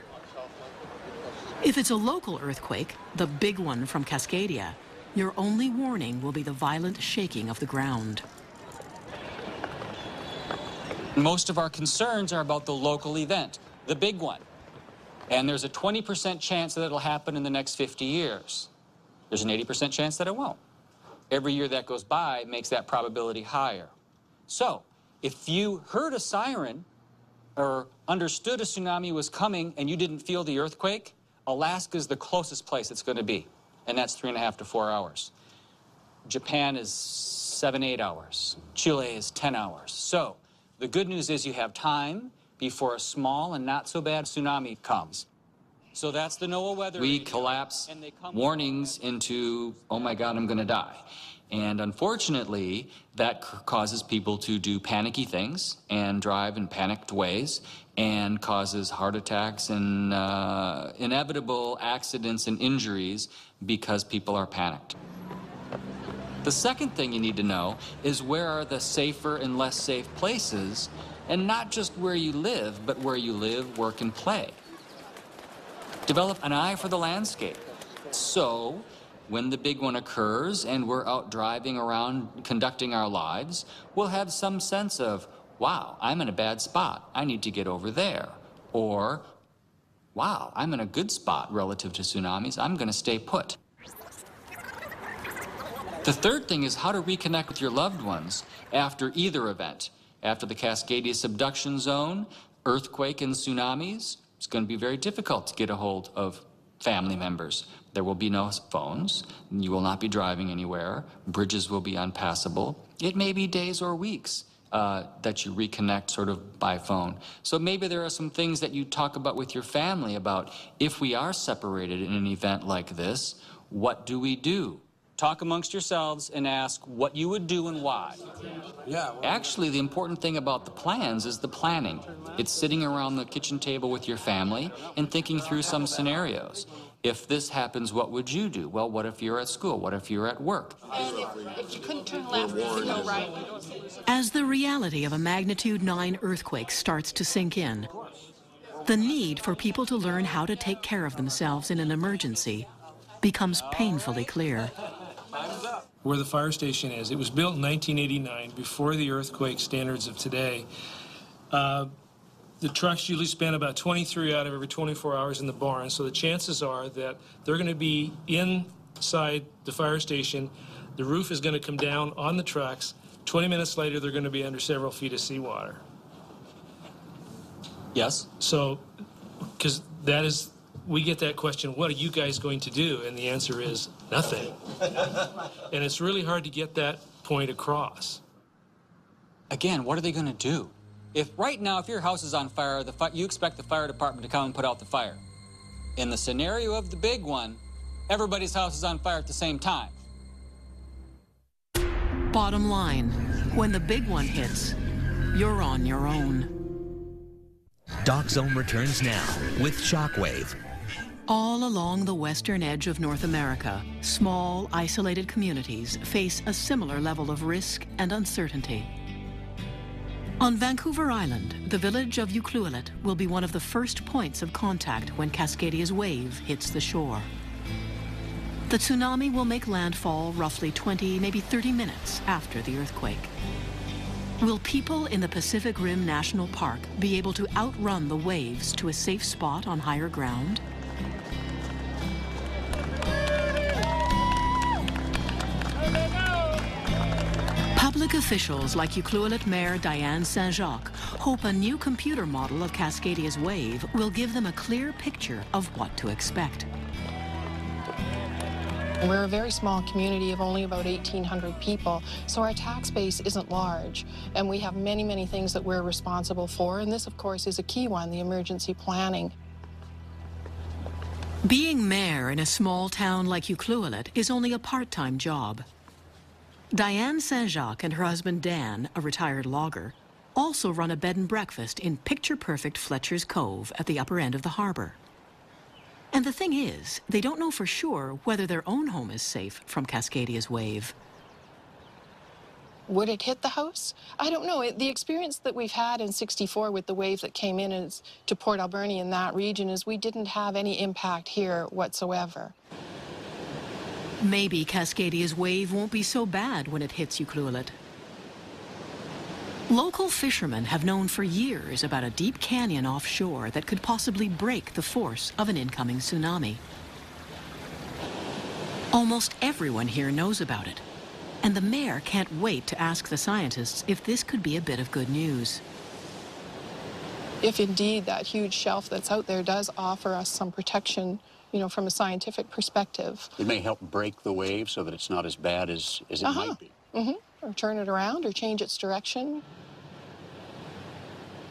If it's a local earthquake, the big one from Cascadia, your only warning will be the violent shaking of the ground.
Most of our concerns are about the local event, the big one. And there's a 20% chance that it'll happen in the next 50 years. There's an 80% chance that it won't. Every year that goes by makes that probability higher. So, if you heard a siren or understood a tsunami was coming and you didn't feel the earthquake, Alaska is the closest place it's going to be, and that's 3.5 to 4 hours. Japan is 7-8 hours. Chile is 10 hours. So the good news is you have time before a small and not so bad tsunami comes. So that's the NOAA weather. We collapse warnings into, oh my God, I'm going to die. And unfortunately, that causes people to do panicky things and drive in panicked ways and causes heart attacks and inevitable accidents and injuries because people are panicked. The second thing you need to know is where are the safer and less safe places, and not just where you live, but where you live, work, and play. Develop an eye for the landscape. So, when the big one occurs and we're out driving around conducting our lives, we'll have some sense of, wow, I'm in a bad spot. I need to get over there. Or, wow, I'm in a good spot relative to tsunamis. I'm going to stay put. The third thing is how to reconnect with your loved ones after either event. After the Cascadia subduction zone, earthquake, and tsunamis, it's going to be very difficult to get a hold of family members. There will be no phones. You will not be driving anywhere. Bridges will be unpassable. It may be days or weeks that you reconnect sort of by phone. So maybe there are some things that you talk about with your family about if we are separated in an event like this, what do we do? Talk amongst yourselves and ask what you would do and why. Yeah. Actually, the important thing about the plans is the planning. It's sitting around the kitchen table with your family and thinking through some scenarios. If this happens, what would you do? Well, what if you're at school? What if you're at work?
And if you couldn't turn left, you could go right.
As the reality of a magnitude 9 earthquake starts to sink in, the need for people to learn how to take care of themselves in an emergency becomes painfully clear.
Where the fire station is, it was built in 1989, before the earthquake standards of today. The trucks usually spend about 23 out of every 24 hours in the barn, so the chances are that they're going to be inside the fire station. The roof is going to come down on the trucks. 20 minutes later, they're going to be under several feet of seawater.
Yes?
So, because that is, we get that question, what are you guys going to do? And the answer is nothing. And it's really hard to get that point across.
Again, what are they going to do? If right now, if your house is on fire, you expect the fire department to come and put out the fire. In the scenario of the big one, everybody's house is on fire at the same time.
Bottom line, when the big one hits, you're on your own.
Doc Zone returns now with Shockwave.
All along the western edge of North America, small, isolated communities face a similar level of risk and uncertainty. On Vancouver Island, the village of Ucluelet will be one of the first points of contact when Cascadia's wave hits the shore. The tsunami will make landfall roughly 20, maybe 30 minutes after the earthquake. Will people in the Pacific Rim National Park be able to outrun the waves to a safe spot on higher ground? Public officials like Ucluelet Mayor Diane Saint-Jacques hope a new computer model of Cascadia's wave will give them a clear picture of what to expect.
We're a very small community of only about 1,800 people, so our tax base isn't large, and we have many, many things that we're responsible for, and this, of course, is a key one, the emergency planning.
Being mayor in a small town like Ucluelet is only a part-time job. Diane Saint-Jacques and her husband Dan, a retired logger, also run a bed and breakfast in picture-perfect Fletcher's Cove at the upper end of the harbor. And the thing is, they don't know for sure whether their own home is safe from Cascadia's wave.
Would it hit the house? I don't know. The experience that we've had in '64 with the wave that came in to Port Alberni in that region is we didn't have any impact here whatsoever.
Maybe Cascadia's wave won't be so bad when it hits Ucluelet. Local fishermen have known for years about a deep canyon offshore that could possibly break the force of an incoming tsunami. Almost everyone here knows about it, and the mayor can't wait to ask the scientists if this could be a bit of good news.
If indeed that huge shelf that's out there does offer us some protection, you know, from a scientific perspective.
It may help break the wave so that it's not as bad as it might be.
Or turn it around or change its direction.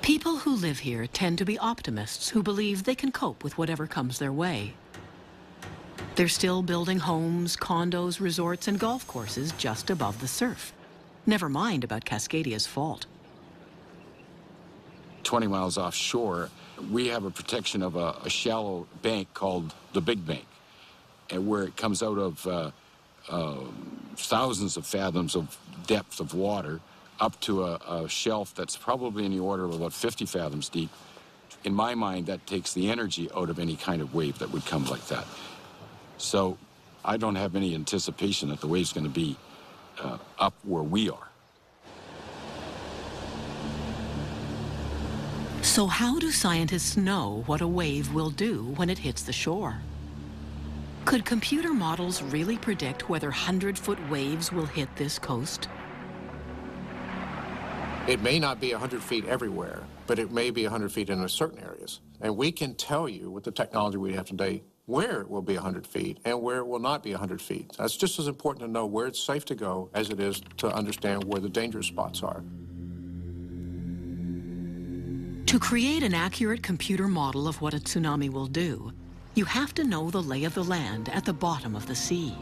People who live here tend to be optimists who believe they can cope with whatever comes their way. They're still building homes, condos, resorts, and golf courses just above the surf. Never mind about Cascadia's fault.
20 miles offshore, we have a protection of a shallow bank called the Big Bank, and where it comes out of thousands of fathoms of depth of water up to a shelf that's probably in the order of about 50 fathoms deep. In my mind, that takes the energy out of any kind of wave that would come like that. So I don't have any anticipation that the wave's going to be up where we are.
So how do scientists know what a wave will do when it hits the shore? Could computer models really predict whether 100-foot waves will hit this coast?
It may not be 100 feet everywhere, but it may be 100 feet in certain areas. And we can tell you with the technology we have today where it will be 100 feet and where it will not be 100 feet. That's just as important to know where it's safe to go as it is to understand where the dangerous spots are.
To create an accurate computer model of what a tsunami will do, you have to know the lay of the land at the bottom of the sea.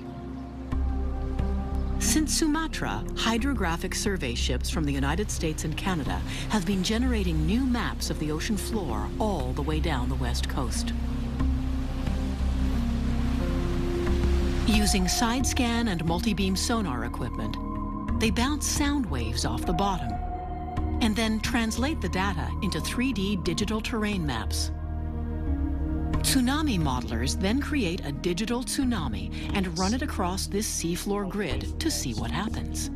Since Sumatra, hydrographic survey ships from the United States and Canada have been generating new maps of the ocean floor all the way down the west coast. Using side scan and multi-beam sonar equipment, they bounce sound waves off the bottom and then translate the data into 3D digital terrain maps. Tsunami modelers then create a digital tsunami and run it across this seafloor grid to see what happens.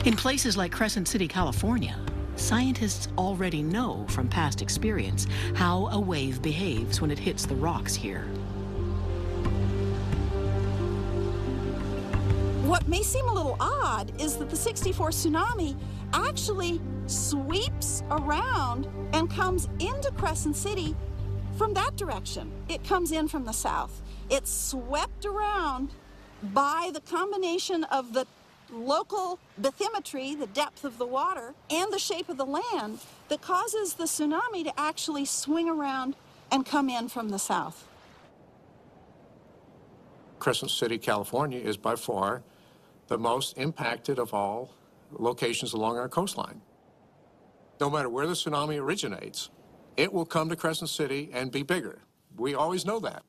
In places like Crescent City, California, scientists already know from past experience how a wave behaves when it hits the rocks here.
What may seem a little odd is that the '64 tsunami actually sweeps around and comes into Crescent City from that direction. It comes in from the south. It's swept around by the combination of the local bathymetry, the depth of the water, and the shape of the land that causes the tsunami to actually swing around and come in from the south.
Crescent City, California is by far the most impacted of all locations along our coastline. No matter where the tsunami originates, it will come to Crescent City and be bigger. We always know that.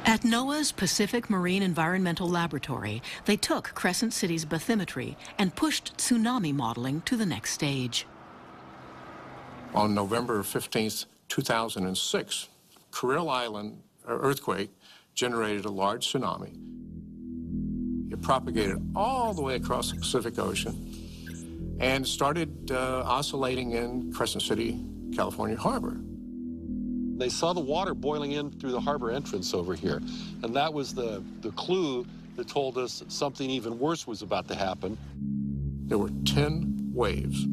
At NOAA's Pacific Marine Environmental Laboratory, they took Crescent City's bathymetry and pushed tsunami modeling to the next stage.
On November 15th, 2006, Kuril Island earthquake generated a large tsunami. It propagated all the way across the Pacific Ocean and started oscillating in Crescent City, California harbor.
They saw the water boiling in through the harbor entrance over here, and that was the clue that told us something even worse was about to happen.
There were 10 waves,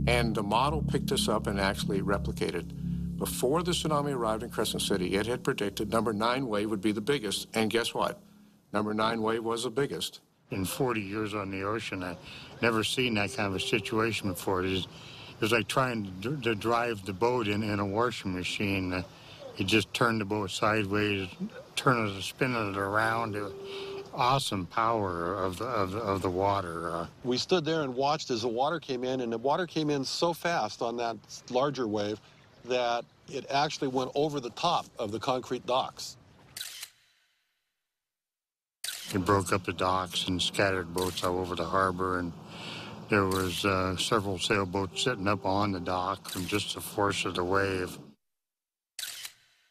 and the model picked this up and actually replicated. Before the tsunami arrived in Crescent City, it had predicted number 9 wave would be the biggest, and guess what? Number 9 wave was the biggest.
In 40 years on the ocean, I've never seen that kind of a situation before. It was like trying to drive the boat in a washing machine. You just turn the boat sideways, spinning it around. Awesome power of the water.
We stood there and watched as the water came in, and the water came in so fast on that larger wave that it actually went over the top of the concrete docks.
It broke up the docks and scattered boats all over the harbor, and there was several sailboats sitting up on the dock from just the force of the wave.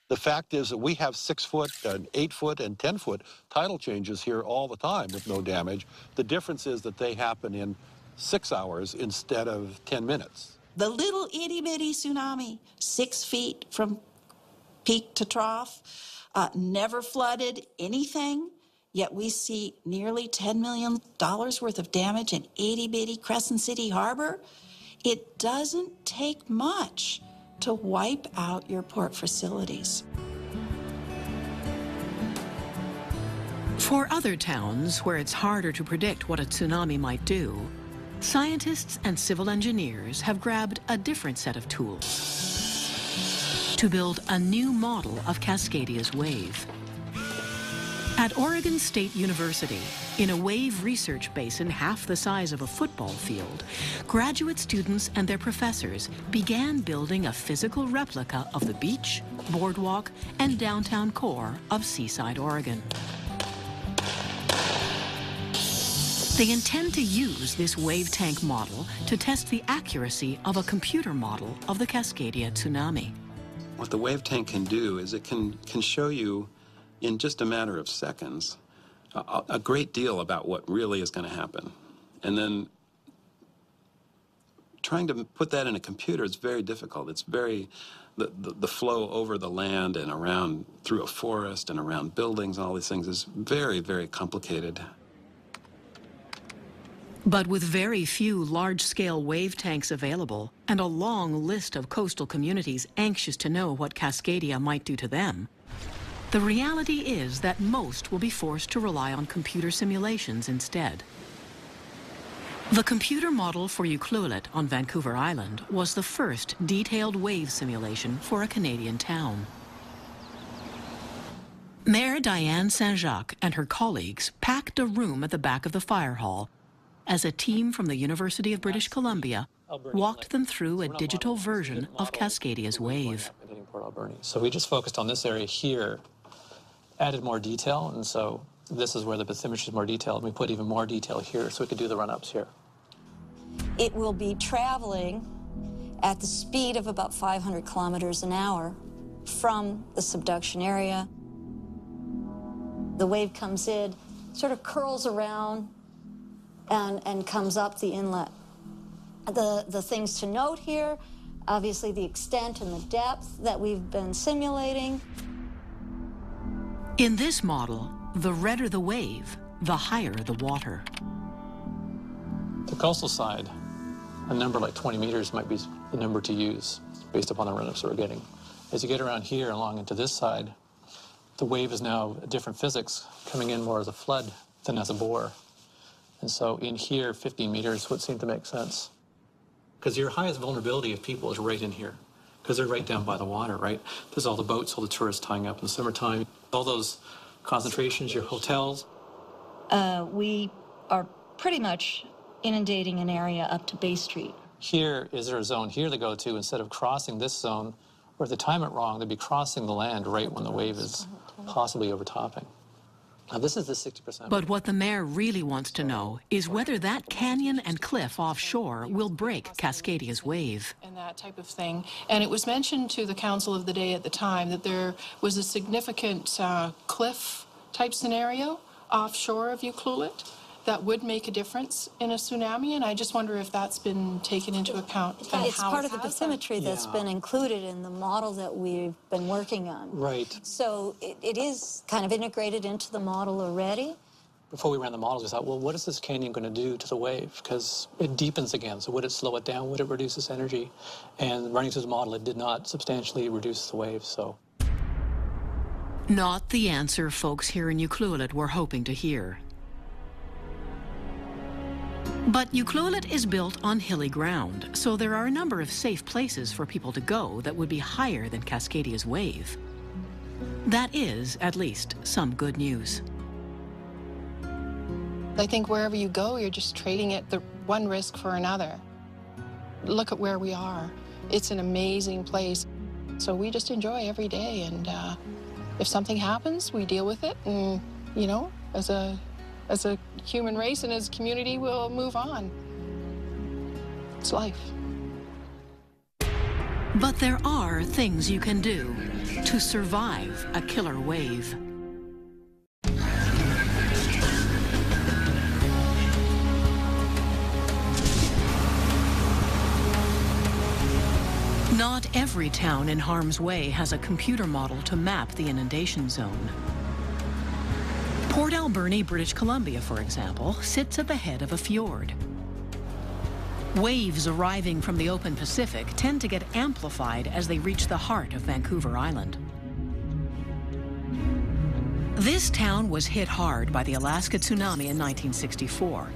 The fact is that we have 6-foot and 8-foot and 10-foot tidal changes here all the time with no damage. The difference is that they happen in 6 hours instead of 10 minutes.
The little itty-bitty tsunami, 6 feet from peak to trough, never flooded anything, yet we see nearly $10 million worth of damage in itty-bitty Crescent City Harbor. It doesn't take much to wipe out your port facilities.
For other towns where it's harder to predict what a tsunami might do, scientists and civil engineers have grabbed a different set of tools to build a new model of Cascadia's wave. At Oregon State University, in a wave research basin half the size of a football field, graduate students and their professors began building a physical replica of the beach, boardwalk, and downtown core of Seaside, Oregon. They intend to use this wave tank model to test the accuracy of a computer model of the Cascadia tsunami.
What the wave tank can do is it can show you in just a matter of seconds a great deal about what really is going to happen. And then trying to put that in a computer is very difficult. It's very, the flow over the land and around through a forest and around buildings, all these things is very, very complicated.
But with very few large-scale wave tanks available and a long list of coastal communities anxious to know what Cascadia might do to them, the reality is that most will be forced to rely on computer simulations instead. The computer model for Ucluelet on Vancouver Island was the first detailed wave simulation for a Canadian town. Mayor Diane Saint-Jacques and her colleagues packed a room at the back of the fire hall as a team from the University of British Columbia walked them through a digital version of Cascadia's wave.
So we just focused on this area here, added more detail, and so this is where the bathymetry is more detailed. We put even more detail here so we could do the run-ups here.
It will be traveling at the speed of about 500 kilometers an hour from the subduction area. The wave comes in, sort of curls around, and comes up the inlet. The things to note here, obviously the extent and the depth that we've been simulating.
In this model, the redder the wave, the higher the water.
The coastal side, a number like 20 meters might be the number to use based upon the run-ups that we're getting. As you get around here along into this side, the wave is now a different physics, coming in more as a flood than as a bore. And so in here, 15 meters would seem to make sense. Because your highest vulnerability of people is right in here, because they're right down by the water, right? There's all the boats, all the tourists tying up in the summertime, all those concentrations, your hotels.
We are pretty much inundating an area up to Bay Street.
Here, is there a zone here to go to instead of crossing this zone, or if they time it wrong, they'd be crossing the land right when the wave is possibly overtopping. Now, this is the 60%.
But what the mayor really wants to know is whether that canyon and cliff offshore will break Cascadia's wave.
And that type of thing. And it was mentioned to the council of the day at the time that there was a significant cliff-type scenario offshore of Ucluelet that would make a difference in a tsunami, and I just wonder if that's been taken into account.
It's part of the bathymetry that's been included in the model that we've been working on.
Right.
So it is kind of integrated into the model already.
Before we ran the models, we thought, well, what is this canyon going to do to the wave? Because it deepens again, so would it slow it down? Would it reduce its energy? And running through the model, it did not substantially reduce the wave, so.
Not the answer folks here in Ucluelet were hoping to hear. But Ucluelet is built on hilly ground, so there are a number of safe places for people to go that would be higher than Cascadia's wave. That is, at least, some good news.
I think wherever you go, you're just trading it, the one risk for another. Look at where we are. It's an amazing place. So we just enjoy every day, and if something happens, we deal with it, and, you know, as a human race and as a community, we'll move on. It's life.
But there are things you can do to survive a killer wave. Not every town in harm's way has a computer model to map the inundation zone. Port Alberni, British Columbia, for example, sits at the head of a fjord. Waves arriving from the open Pacific tend to get amplified as they reach the heart of Vancouver Island. This town was hit hard by the Alaska tsunami in 1964.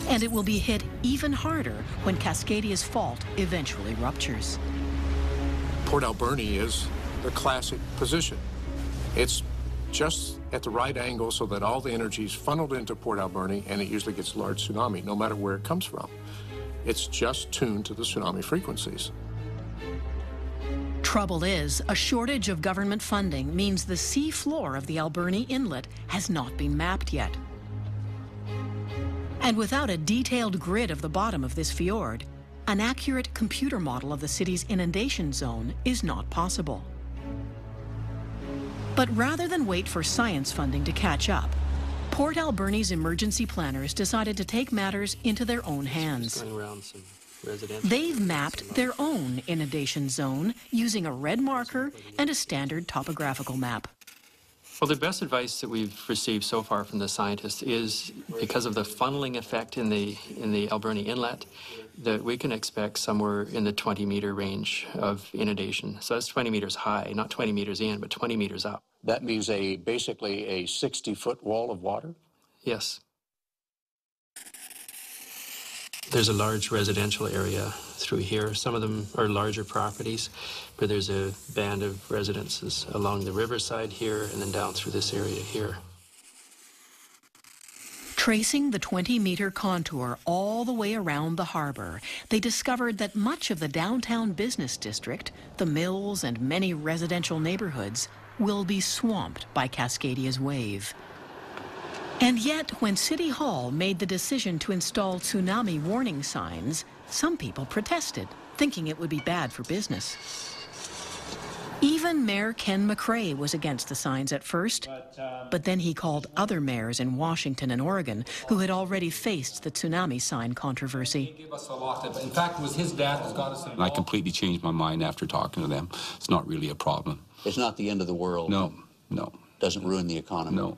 And it will be hit even harder when Cascadia's fault eventually ruptures.
Port Alberni is the classic position. It's just at the right angle so that all the energy is funneled into Port Alberni, and it usually gets large tsunami, no matter where it comes from. It's just tuned to the tsunami frequencies.
Trouble is, a shortage of government funding means the sea floor of the Alberni Inlet has not been mapped yet. And without a detailed grid of the bottom of this fjord, an accurate computer model of the city's inundation zone is not possible. But rather than wait for science funding to catch up, Port Alberni's emergency planners decided to take matters into their own hands. They've mapped their own inundation zone using a red marker and a standard topographical map.
Well, the best advice that we've received so far from the scientists is because of the funneling effect in the Alberni Inlet, that we can expect somewhere in the 20-meter range of inundation. So that's 20 meters high, not 20 meters in, but 20 meters up.
That means basically a 60-foot wall of water?
Yes. There's a large residential area through here. Some of them are larger properties, but there's a band of residences along the riverside here and then down through this area here.
Tracing the 20-meter contour all the way around the harbor, they discovered that much of the downtown business district, the mills and many residential neighborhoods, will be swamped by Cascadia's wave. And yet, when City Hall made the decision to install tsunami warning signs, some people protested, thinking it would be bad for business. Even Mayor Ken McCrae was against the signs at first, but then he called other mayors in Washington and Oregon who had already faced the tsunami sign controversy.
In fact, it was his dad who got us involved.
I completely changed my mind after talking to them. It's not really a problem.
It's not the end of the world.
No, no.
Doesn't ruin the economy.
No.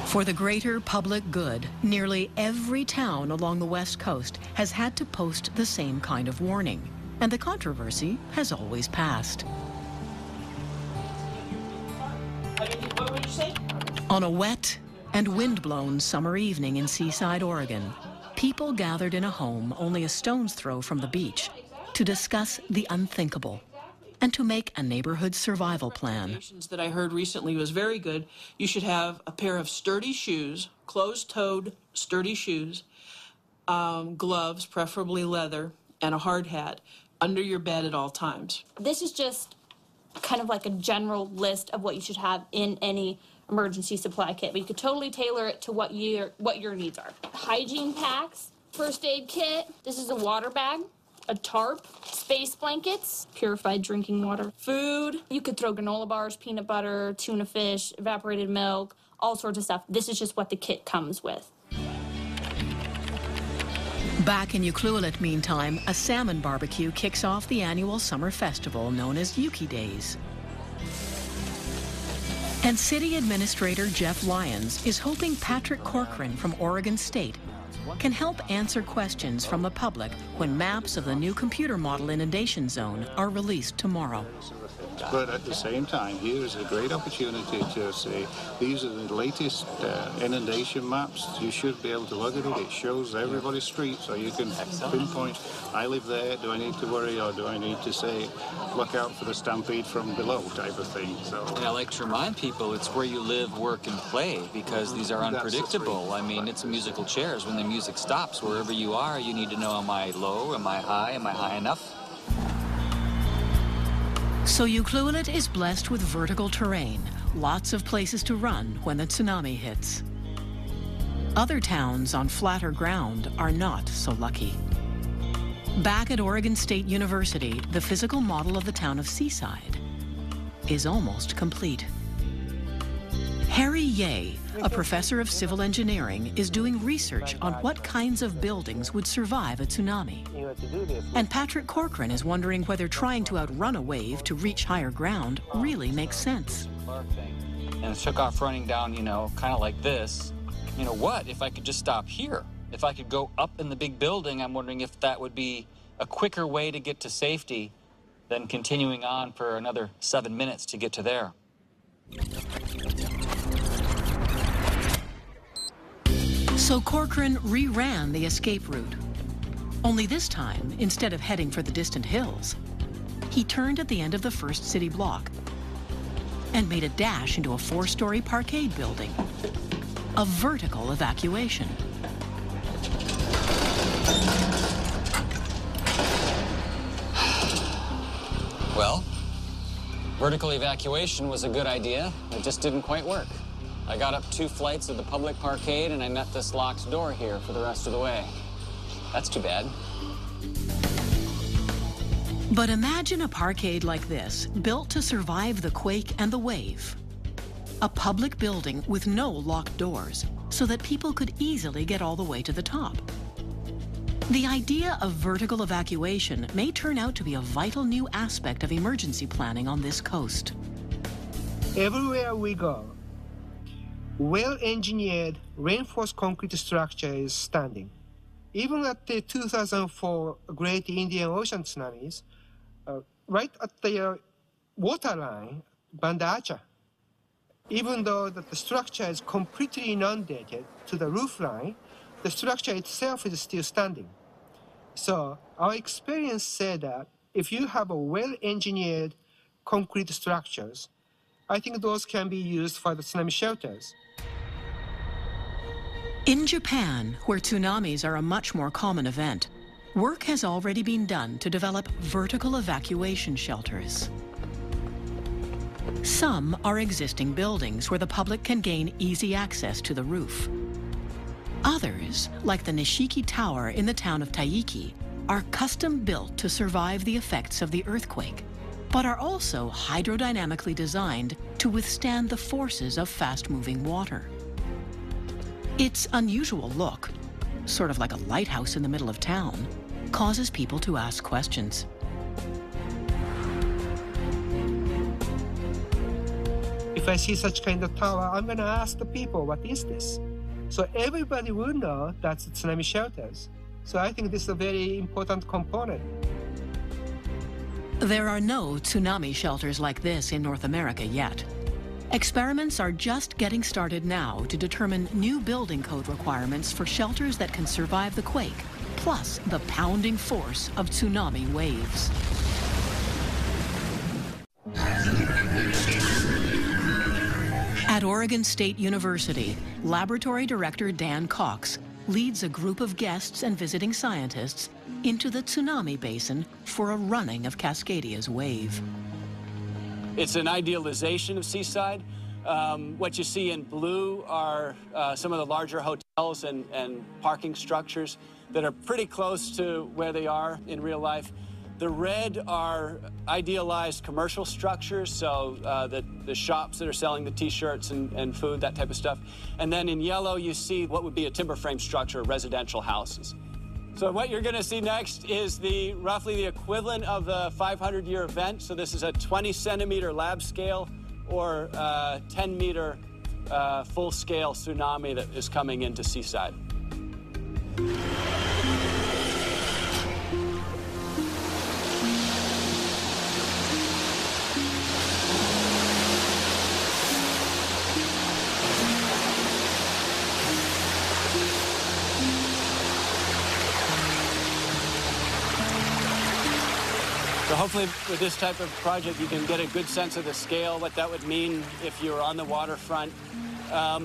For the greater public good, nearly every town along the West Coast has had to post the same kind of warning, and the controversy has always passed.
What would you say?
On a wet and wind-blown summer evening in Seaside, Oregon, people gathered in a home only a stone's throw from the beach to discuss the unthinkable and to make a neighborhood survival plan.
That I heard recently was very good. You should have a pair of sturdy shoes, closed-toed sturdy shoes, gloves, preferably leather, and a hard hat under your bed at all times.
This is just kind of like a general list of what you should have in any emergency supply kit, but you could totally tailor it to what your needs are. Hygiene packs, first aid kit. This is a water bag. a tarp, space blankets, purified drinking water, food. You could throw granola bars, peanut butter, tuna fish, evaporated milk, all sorts of stuff. This is just what the kit comes with.
Back in Ucluelet, meantime, a salmon barbecue kicks off the annual summer festival known as Yuki Days. And City Administrator Jeff Lyons is hoping Patrick Corcoran from Oregon State can help answer questions from the public when maps of the new computer model inundation zone are released tomorrow.
But at the same time, here's a great opportunity to say, these are the latest inundation maps. You should be able to look at it. It shows everybody's street, so you can pinpoint, I live there, do I need to worry, or do I need to say, look out for the stampede from below type of thing. So.
And I like to remind people it's where you live, work, and play, because these are unpredictable. I mean, it's musical chairs. When the music stops, wherever you are, you need to know, am I low, am I high enough?
So Ucluelet is blessed with vertical terrain, lots of places to run when the tsunami hits. Other towns on flatter ground are not so lucky. Back at Oregon State University, the physical model of the town of Seaside is almost complete. Harry Yeh, a professor of civil engineering, is doing research on what kinds of buildings would survive a tsunami. And Patrick Corcoran is wondering whether trying to outrun a wave to reach higher ground really makes sense.
And it took off running down, you know, kind of like this. You know, what if I could just stop here? If I could go up in the big building, I'm wondering if that would be a quicker way to get to safety than continuing on for another 7 minutes to get to there.
So Corcoran re-ran the escape route. Only this time, instead of heading for the distant hills, he turned at the end of the first city block and made a dash into a 4-story parkade building. A vertical evacuation.
Well, vertical evacuation was a good idea. It just didn't quite work. I got up 2 flights of the public parkade and I met this locked door here for the rest of the way. That's too bad.
But imagine a parkade like this, built to survive the quake and the wave. A public building with no locked doors, so that people could easily get all the way to the top. The idea of vertical evacuation may turn out to be a vital new aspect of emergency planning on this coast.
Everywhere we go, well-engineered, reinforced concrete structure is standing. Even at the 2004 Great Indian Ocean tsunamis, right at the waterline, Banda Aceh, even though the structure is completely inundated to the roof line, the structure itself is still standing. So our experience said that if you have a well-engineered concrete structures, I think those can be used for the tsunami shelters.
In Japan, where tsunamis are a much more common event, work has already been done to develop vertical evacuation shelters. Some are existing buildings where the public can gain easy access to the roof. Others, like the Nishiki Tower in the town of Taiki, are custom-built to survive the effects of the earthquake, but are also hydrodynamically designed to withstand the forces of fast-moving water. Its unusual look, sort of like a lighthouse in the middle of town, causes people to ask questions.
If I see such kind of tower, I'm going to ask the people, what is this? So everybody will know that's tsunami shelters. So I think this is a very important component.
There are no tsunami shelters like this in North America yet. Experiments are just getting started now to determine new building code requirements for shelters that can survive the quake, plus the pounding force of tsunami waves. At Oregon State University, Laboratory Director Dan Cox leads a group of guests and visiting scientists into the tsunami basin for a running of Cascadia's wave.
It's an idealization of Seaside. What you see in blue are some of the larger hotels.
And parking structures that are pretty close to where they are in real life. The red are idealized commercial structures, so the shops that are selling the T-shirts and food, that type of stuff. And then in yellow, you see what would be a timber frame structure, residential houses. So what you're going to see next is roughly the equivalent of the 500-year event. So this is a 20-centimeter lab scale or 10-meter full-scale tsunami that is coming into Seaside. So hopefully with this type of project, you can get a good sense of the scale, what that would mean if you were on the waterfront.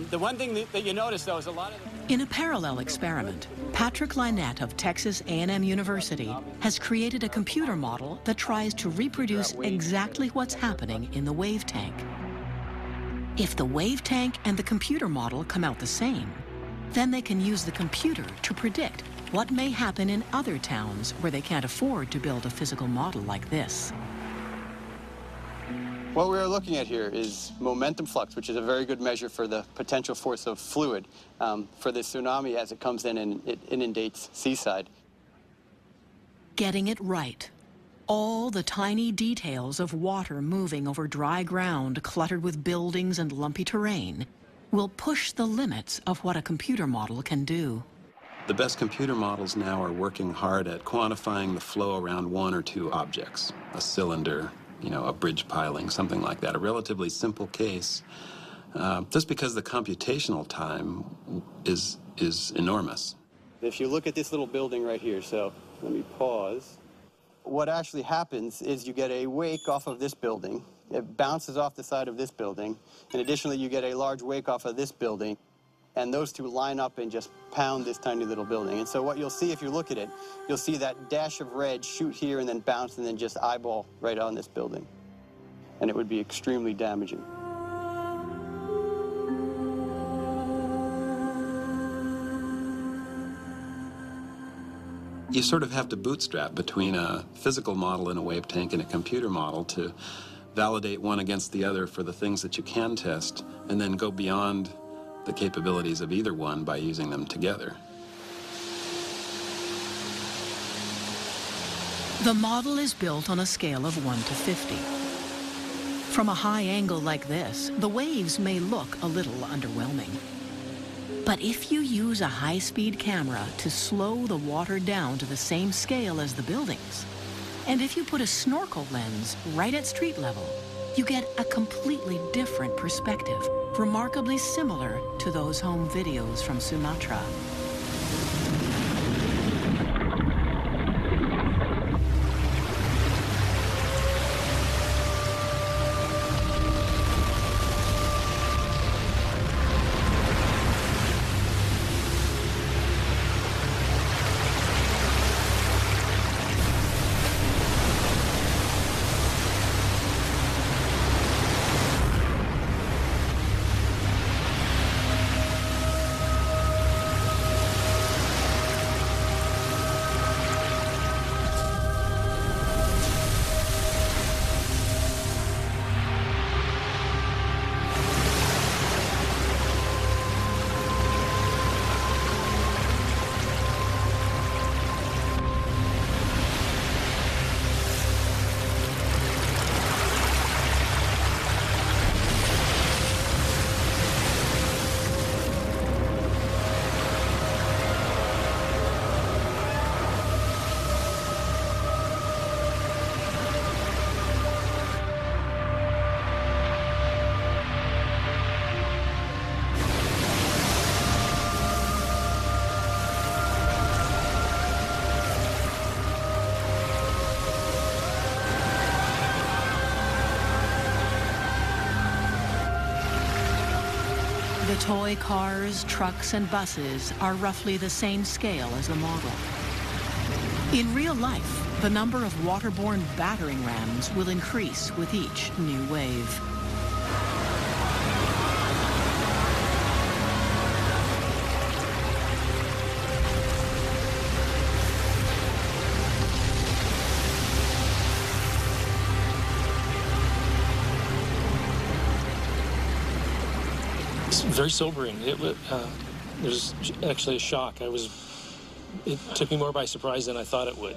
The one thing that you notice, though, is a lot of...
In a parallel experiment, Patrick Lynette of Texas A&M University has created a computer model that tries to reproduce exactly what's happening in the wave tank. If the wave tank and the computer model come out the same, then they can use the computer to predict what may happen in other towns where they can't afford to build a physical model like this.
What we are looking at here is momentum flux, which is a very good measure for the potential force of fluid for the tsunami as it comes in and it inundates Seaside.
Getting it right. All the tiny details of water moving over dry ground cluttered with buildings and lumpy terrain will push the limits of what a computer model can do.
The best computer models now are working hard at quantifying the flow around one or two objects, a cylinder, a bridge piling, something like that, a relatively simple case, just because the computational time is enormous.
If you look at this little building right here, so let me pause. What actually happens is you get a wake off of this building. It bounces off the side of this building, and additionally you get a large wake off of this building. And those two line up and just pound this tiny little building. And so what you'll see if you look at it, you'll see that dash of red shoot here and then bounce and then just eyeball right on this building. And it would be extremely damaging.
You sort of have to bootstrap between a physical model in a wave tank and a computer model to validate one against the other for the things that you can test, and then go beyond the capabilities of either one by using them together.
The model is built on a scale of 1 to 50. From a high angle like this, the waves may look a little underwhelming. But if you use a high-speed camera to slow the water down to the same scale as the buildings, and if you put a snorkel lens right at street level, you get a completely different perspective, remarkably similar to those home videos from Sumatra. The toy cars, trucks, and buses are roughly the same scale as the model. In real life, the number of waterborne battering rams will increase with each new wave.
It's very sobering. It was actually a shock. It took me more by surprise than I thought it would,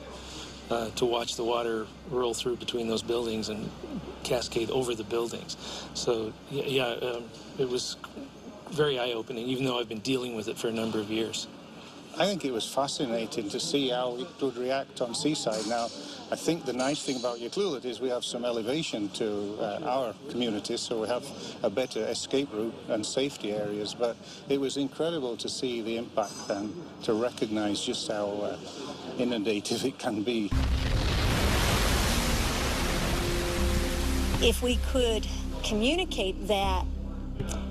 to watch the water roll through between those buildings and cascade over the buildings. So, it was very eye-opening, even though I've been dealing with it for a number of years.
I think it was fascinating to see how it would react on seaside. Now, I think the nice thing about Ucluelet is we have some elevation to our community, so we have a better escape route and safety areas. But it was incredible to see the impact and to recognize just how inundative it can be.
If we could communicate that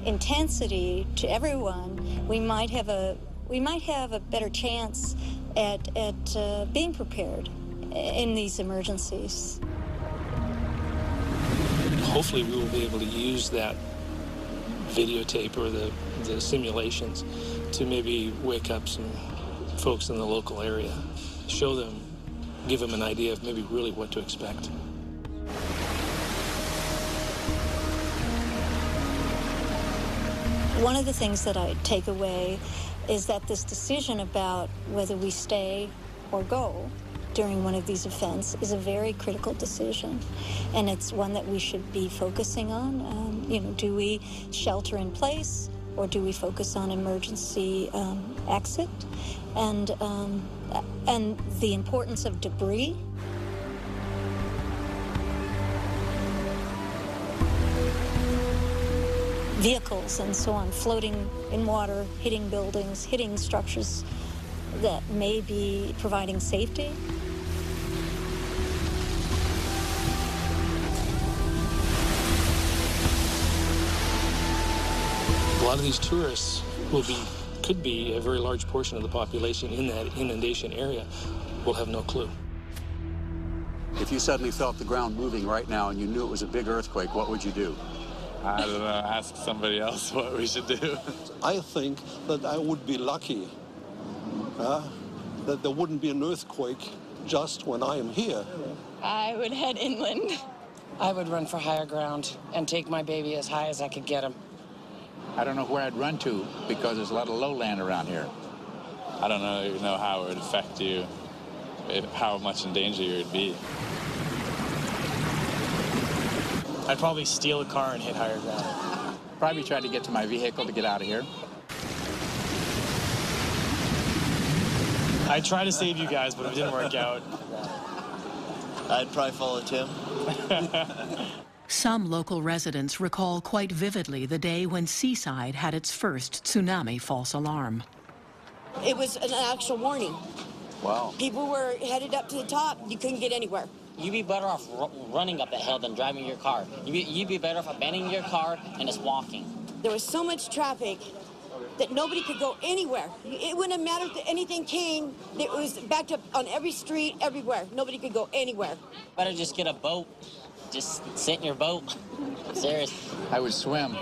intensity to everyone, we might have a better chance at being prepared in these emergencies.
Hopefully we will be able to use that videotape or the simulations to maybe wake up some folks in the local area, show them, give them an idea of maybe really what to expect.
One of the things that I take away is that this decision about whether we stay or go during one of these events is a very critical decision, and it's one that we should be focusing on. Do we shelter in place, or do we focus on emergency exit, and the importance of debris. Vehicles and so on floating in water, hitting buildings, hitting structures that may be providing safety.
A lot of these tourists could be a very large portion of the population in that inundation area will have no clue.
If you suddenly felt the ground moving right now and you knew it was a big earthquake, what would you do?
I don't know, ask somebody else what we should do.
I think that I would be lucky that there wouldn't be an earthquake just when I am here.
I would head inland. I would run for higher ground and take my baby as high as I could get him.
I don't know where I'd run to because there's a lot of lowland around here.
I don't even know how it would affect you, how much in danger you would be.
I'd probably steal a car and hit higher ground.
Probably try to get to my vehicle to get out of here.
I'd try to save you guys, but it didn't work out.
I'd probably follow Tim.
Some local residents recall quite vividly the day when Seaside had its first tsunami false alarm.
It was an actual warning.
Wow.
People were headed up to the top. You couldn't get anywhere.
You'd be better off running up that hill than driving your car. You'd be better off abandoning your car and just walking.
There was so much traffic that nobody could go anywhere. It wouldn't have mattered if anything came. It was backed up on every street, everywhere. Nobody could go anywhere.
Better just get a boat. Just sit in your boat. Serious.
I would swim.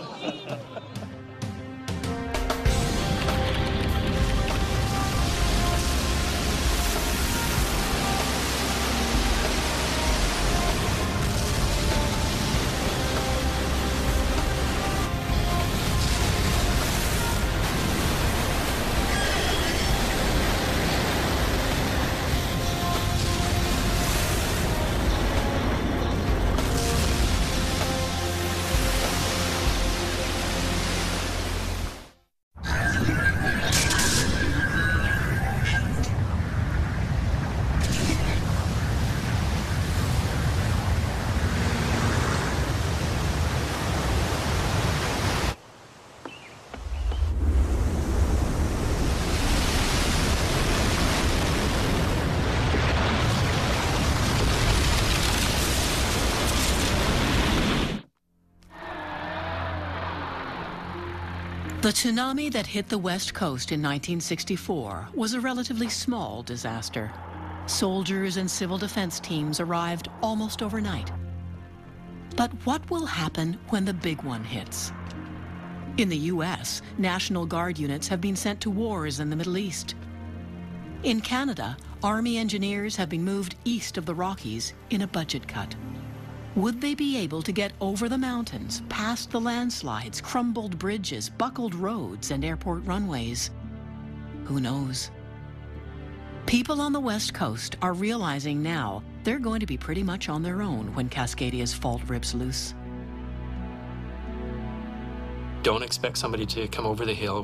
The tsunami that hit the West Coast in 1964 was a relatively small disaster. Soldiers and civil defense teams arrived almost overnight. But what will happen when the big one hits? In the U.S., National Guard units have been sent to wars in the Middle East. In Canada, Army engineers have been moved east of the Rockies in a budget cut. Would they be able to get over the mountains, past the landslides, crumbled bridges, buckled roads, and airport runways? Who knows? People on the West Coast are realizing now they're going to be pretty much on their own when Cascadia's fault rips loose.
Don't expect somebody to come over the hill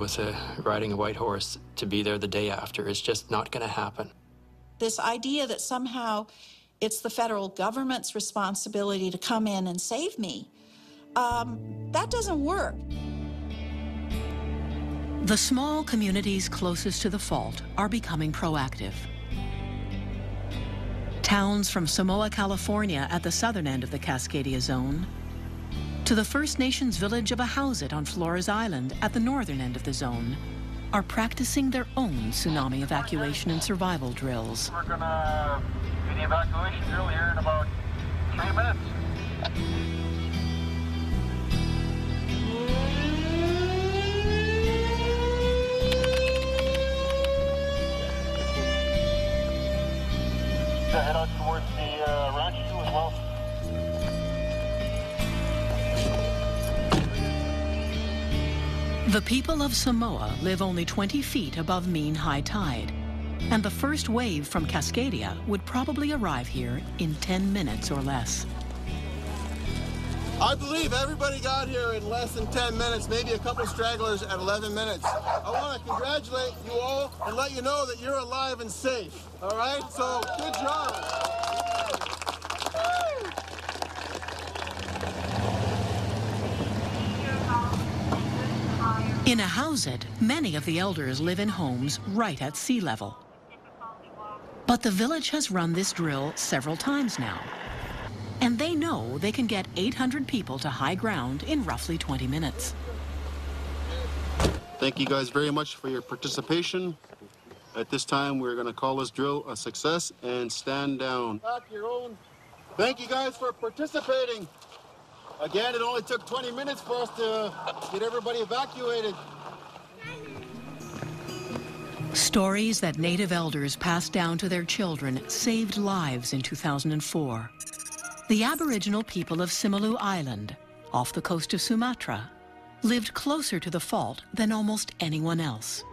riding a white horse to be there the day after. It's just not going to happen.
This idea that somehow it's the federal government's responsibility to come in and save me, that doesn't work.
The small communities closest to the fault are becoming proactive. Towns from Samoa, California at the southern end of the Cascadia zone, to the First Nations village of Ahousaht on Flores Island at the northern end of the zone, are practicing their own tsunami evacuation and survival drills.
We're gonna do the evacuation drill here in about 3 minutes. Head out towards the ranch too as well.
The people of Samoa live only 20 feet above mean high tide, and the first wave from Cascadia would probably arrive here in 10 minutes or less.
I believe everybody got here in less than 10 minutes, maybe a couple stragglers at 11 minutes. I want to congratulate you all and let you know that you're alive and safe, all right? So, good job.
In Ahousaht, many of the elders live in homes right at sea level. But the village has run this drill several times now, and they know they can get 800 people to high ground in roughly 20 minutes.
Thank you guys very much for your participation. At this time, we're going to call this drill a success and stand down. Back your own. Thank you guys for participating. Again, it only took 20 minutes for us to get everybody evacuated.
Stories that Native elders passed down to their children saved lives in 2004. The Aboriginal people of Simeulue Island, off the coast of Sumatra, lived closer to the fault than almost anyone else.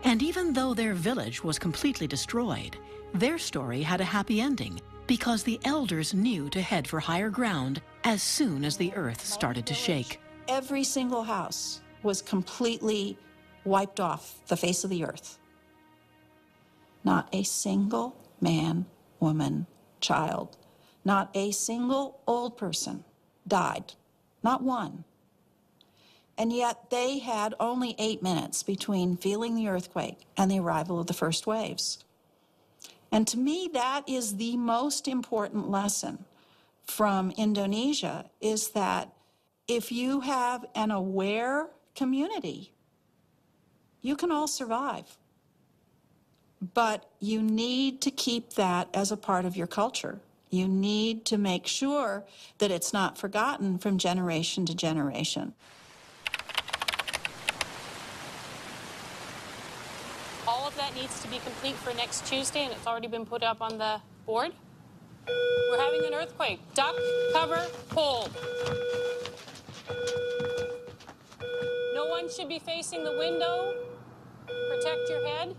And even though their village was completely destroyed, their story had a happy ending because the elders knew to head for higher ground as soon as the earth started to shake.
Every single house was completely wiped off the face of the earth. Not a single man, woman, child, not a single old person died, not one. And yet they had only 8 minutes between feeling the earthquake and the arrival of the first waves. And to me, that is the most important lesson from Indonesia, is that if you have an aware community, you can all survive. But you need to keep that as a part of your culture. You need to make sure that it's not forgotten from generation to generation.
All of that needs to be complete for next Tuesday, and it's already been put up on the board. We're having an earthquake. Duck, cover, hold. No one should be facing the window. Protect your head.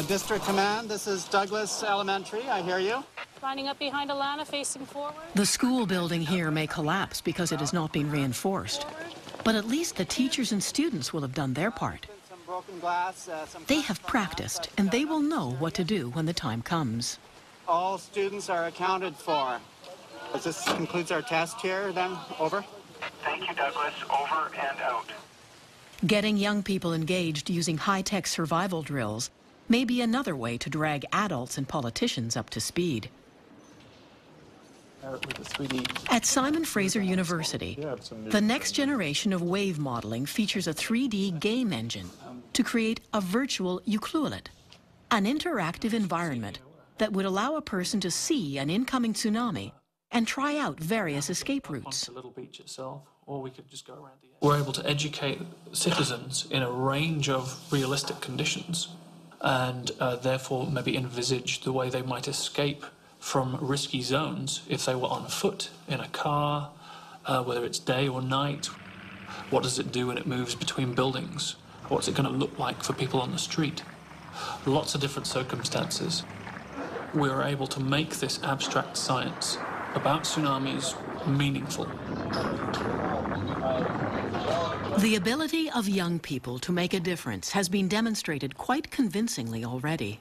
District Command, this is Douglas Elementary. I hear you.
Lining up behind Alana, facing forward.
The school building here may collapse because it has not been reinforced, but at least the teachers and students will have done their part.
Some broken glass,
They have practiced, and they will know what to do when the time comes.
all students are accounted for. This concludes our test here, then. Over.
Thank you, Douglas. Over and out.
Getting young people engaged using high-tech survival drills may be another way to drag adults and politicians up to speed. At Simon Fraser University, the next generation of wave modeling features a 3D game engine to create a virtual Ucluelet, an interactive environment that would allow a person to see an incoming tsunami and try out various escape routes.
The little beach itself,
or we could just go around the edge. We're able to educate citizens in a range of realistic conditions and therefore maybe envisage the way they might escape from risky zones if they were on foot, in a car, whether it's day or night. What does it do when it moves between buildings? What's it going to look like for people on the street? Lots of different circumstances. We were able to make this abstract science about tsunamis meaningful.
The ability of young people to make a difference has been demonstrated quite convincingly already.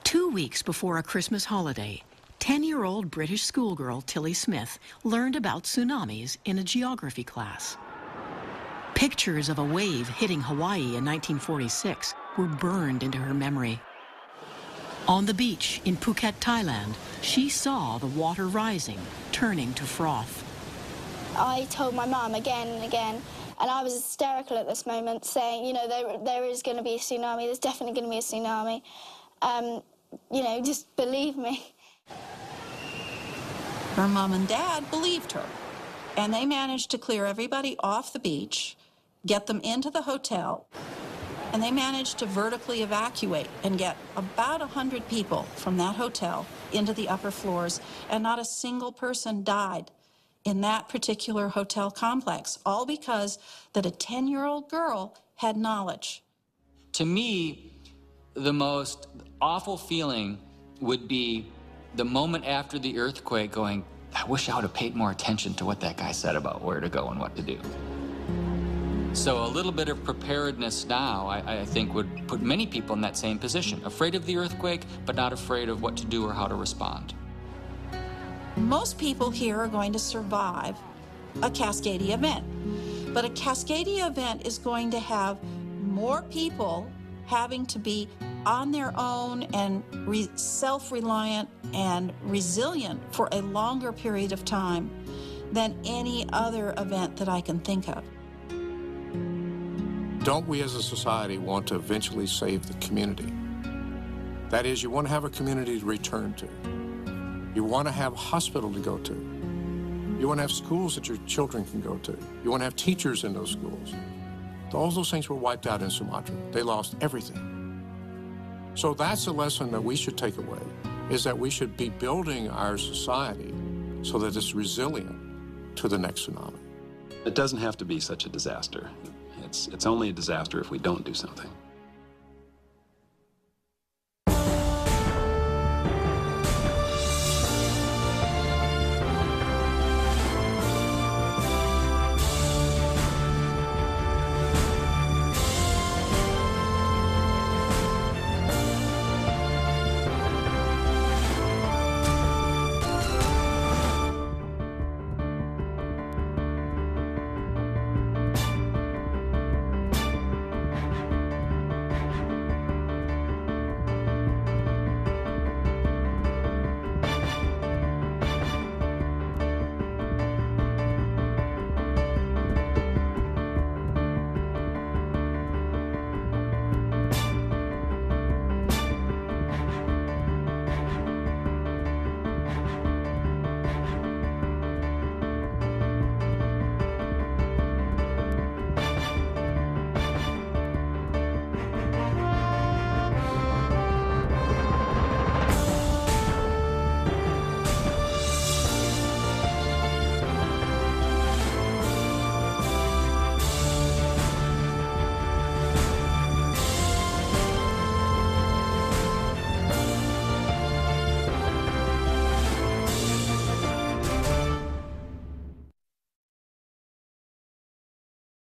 2 weeks before a Christmas holiday, 10-year-old British schoolgirl Tilly Smith learned about tsunamis in a geography class. Pictures of a wave hitting Hawaii in 1946 were burned into her memory. On the beach in Phuket, Thailand, she saw the water rising, turning to froth.
I told my mum again and again, and I was hysterical at this moment, saying, you know, there is going to be a tsunami, there's definitely going to be a tsunami. You know, just believe me.
Her mom and dad believed her, and they managed to clear everybody off the beach, get them into the hotel, and they managed to vertically evacuate and get about 100 people from that hotel into the upper floors, and not a single person died in that particular hotel complex, all because that a 10-year-old girl had knowledge.
To me, the most awful feeling would be the moment after the earthquake going, I wish I would have paid more attention to what that guy said about where to go and what to do. So a little bit of preparedness now, I think, would put many people in that same position, afraid of the earthquake, but not afraid of what to do or how to respond.
Most people here are going to survive a Cascadia event, but a Cascadia event is going to have more people having to be on their own and self-reliant and resilient for a longer period of time than any other event that I can think of.
Don't we as a society want to eventually save the community? That is, you want to have a community to return to. You want to have a hospital to go to. You want to have schools that your children can go to. You want to have teachers in those schools. All those things were wiped out in Sumatra. They lost everything. So that's a lesson that we should take away, is that we should be building our society so that it's resilient to the next tsunami.
It doesn't have to be such a disaster. It's only a disaster if we don't do something.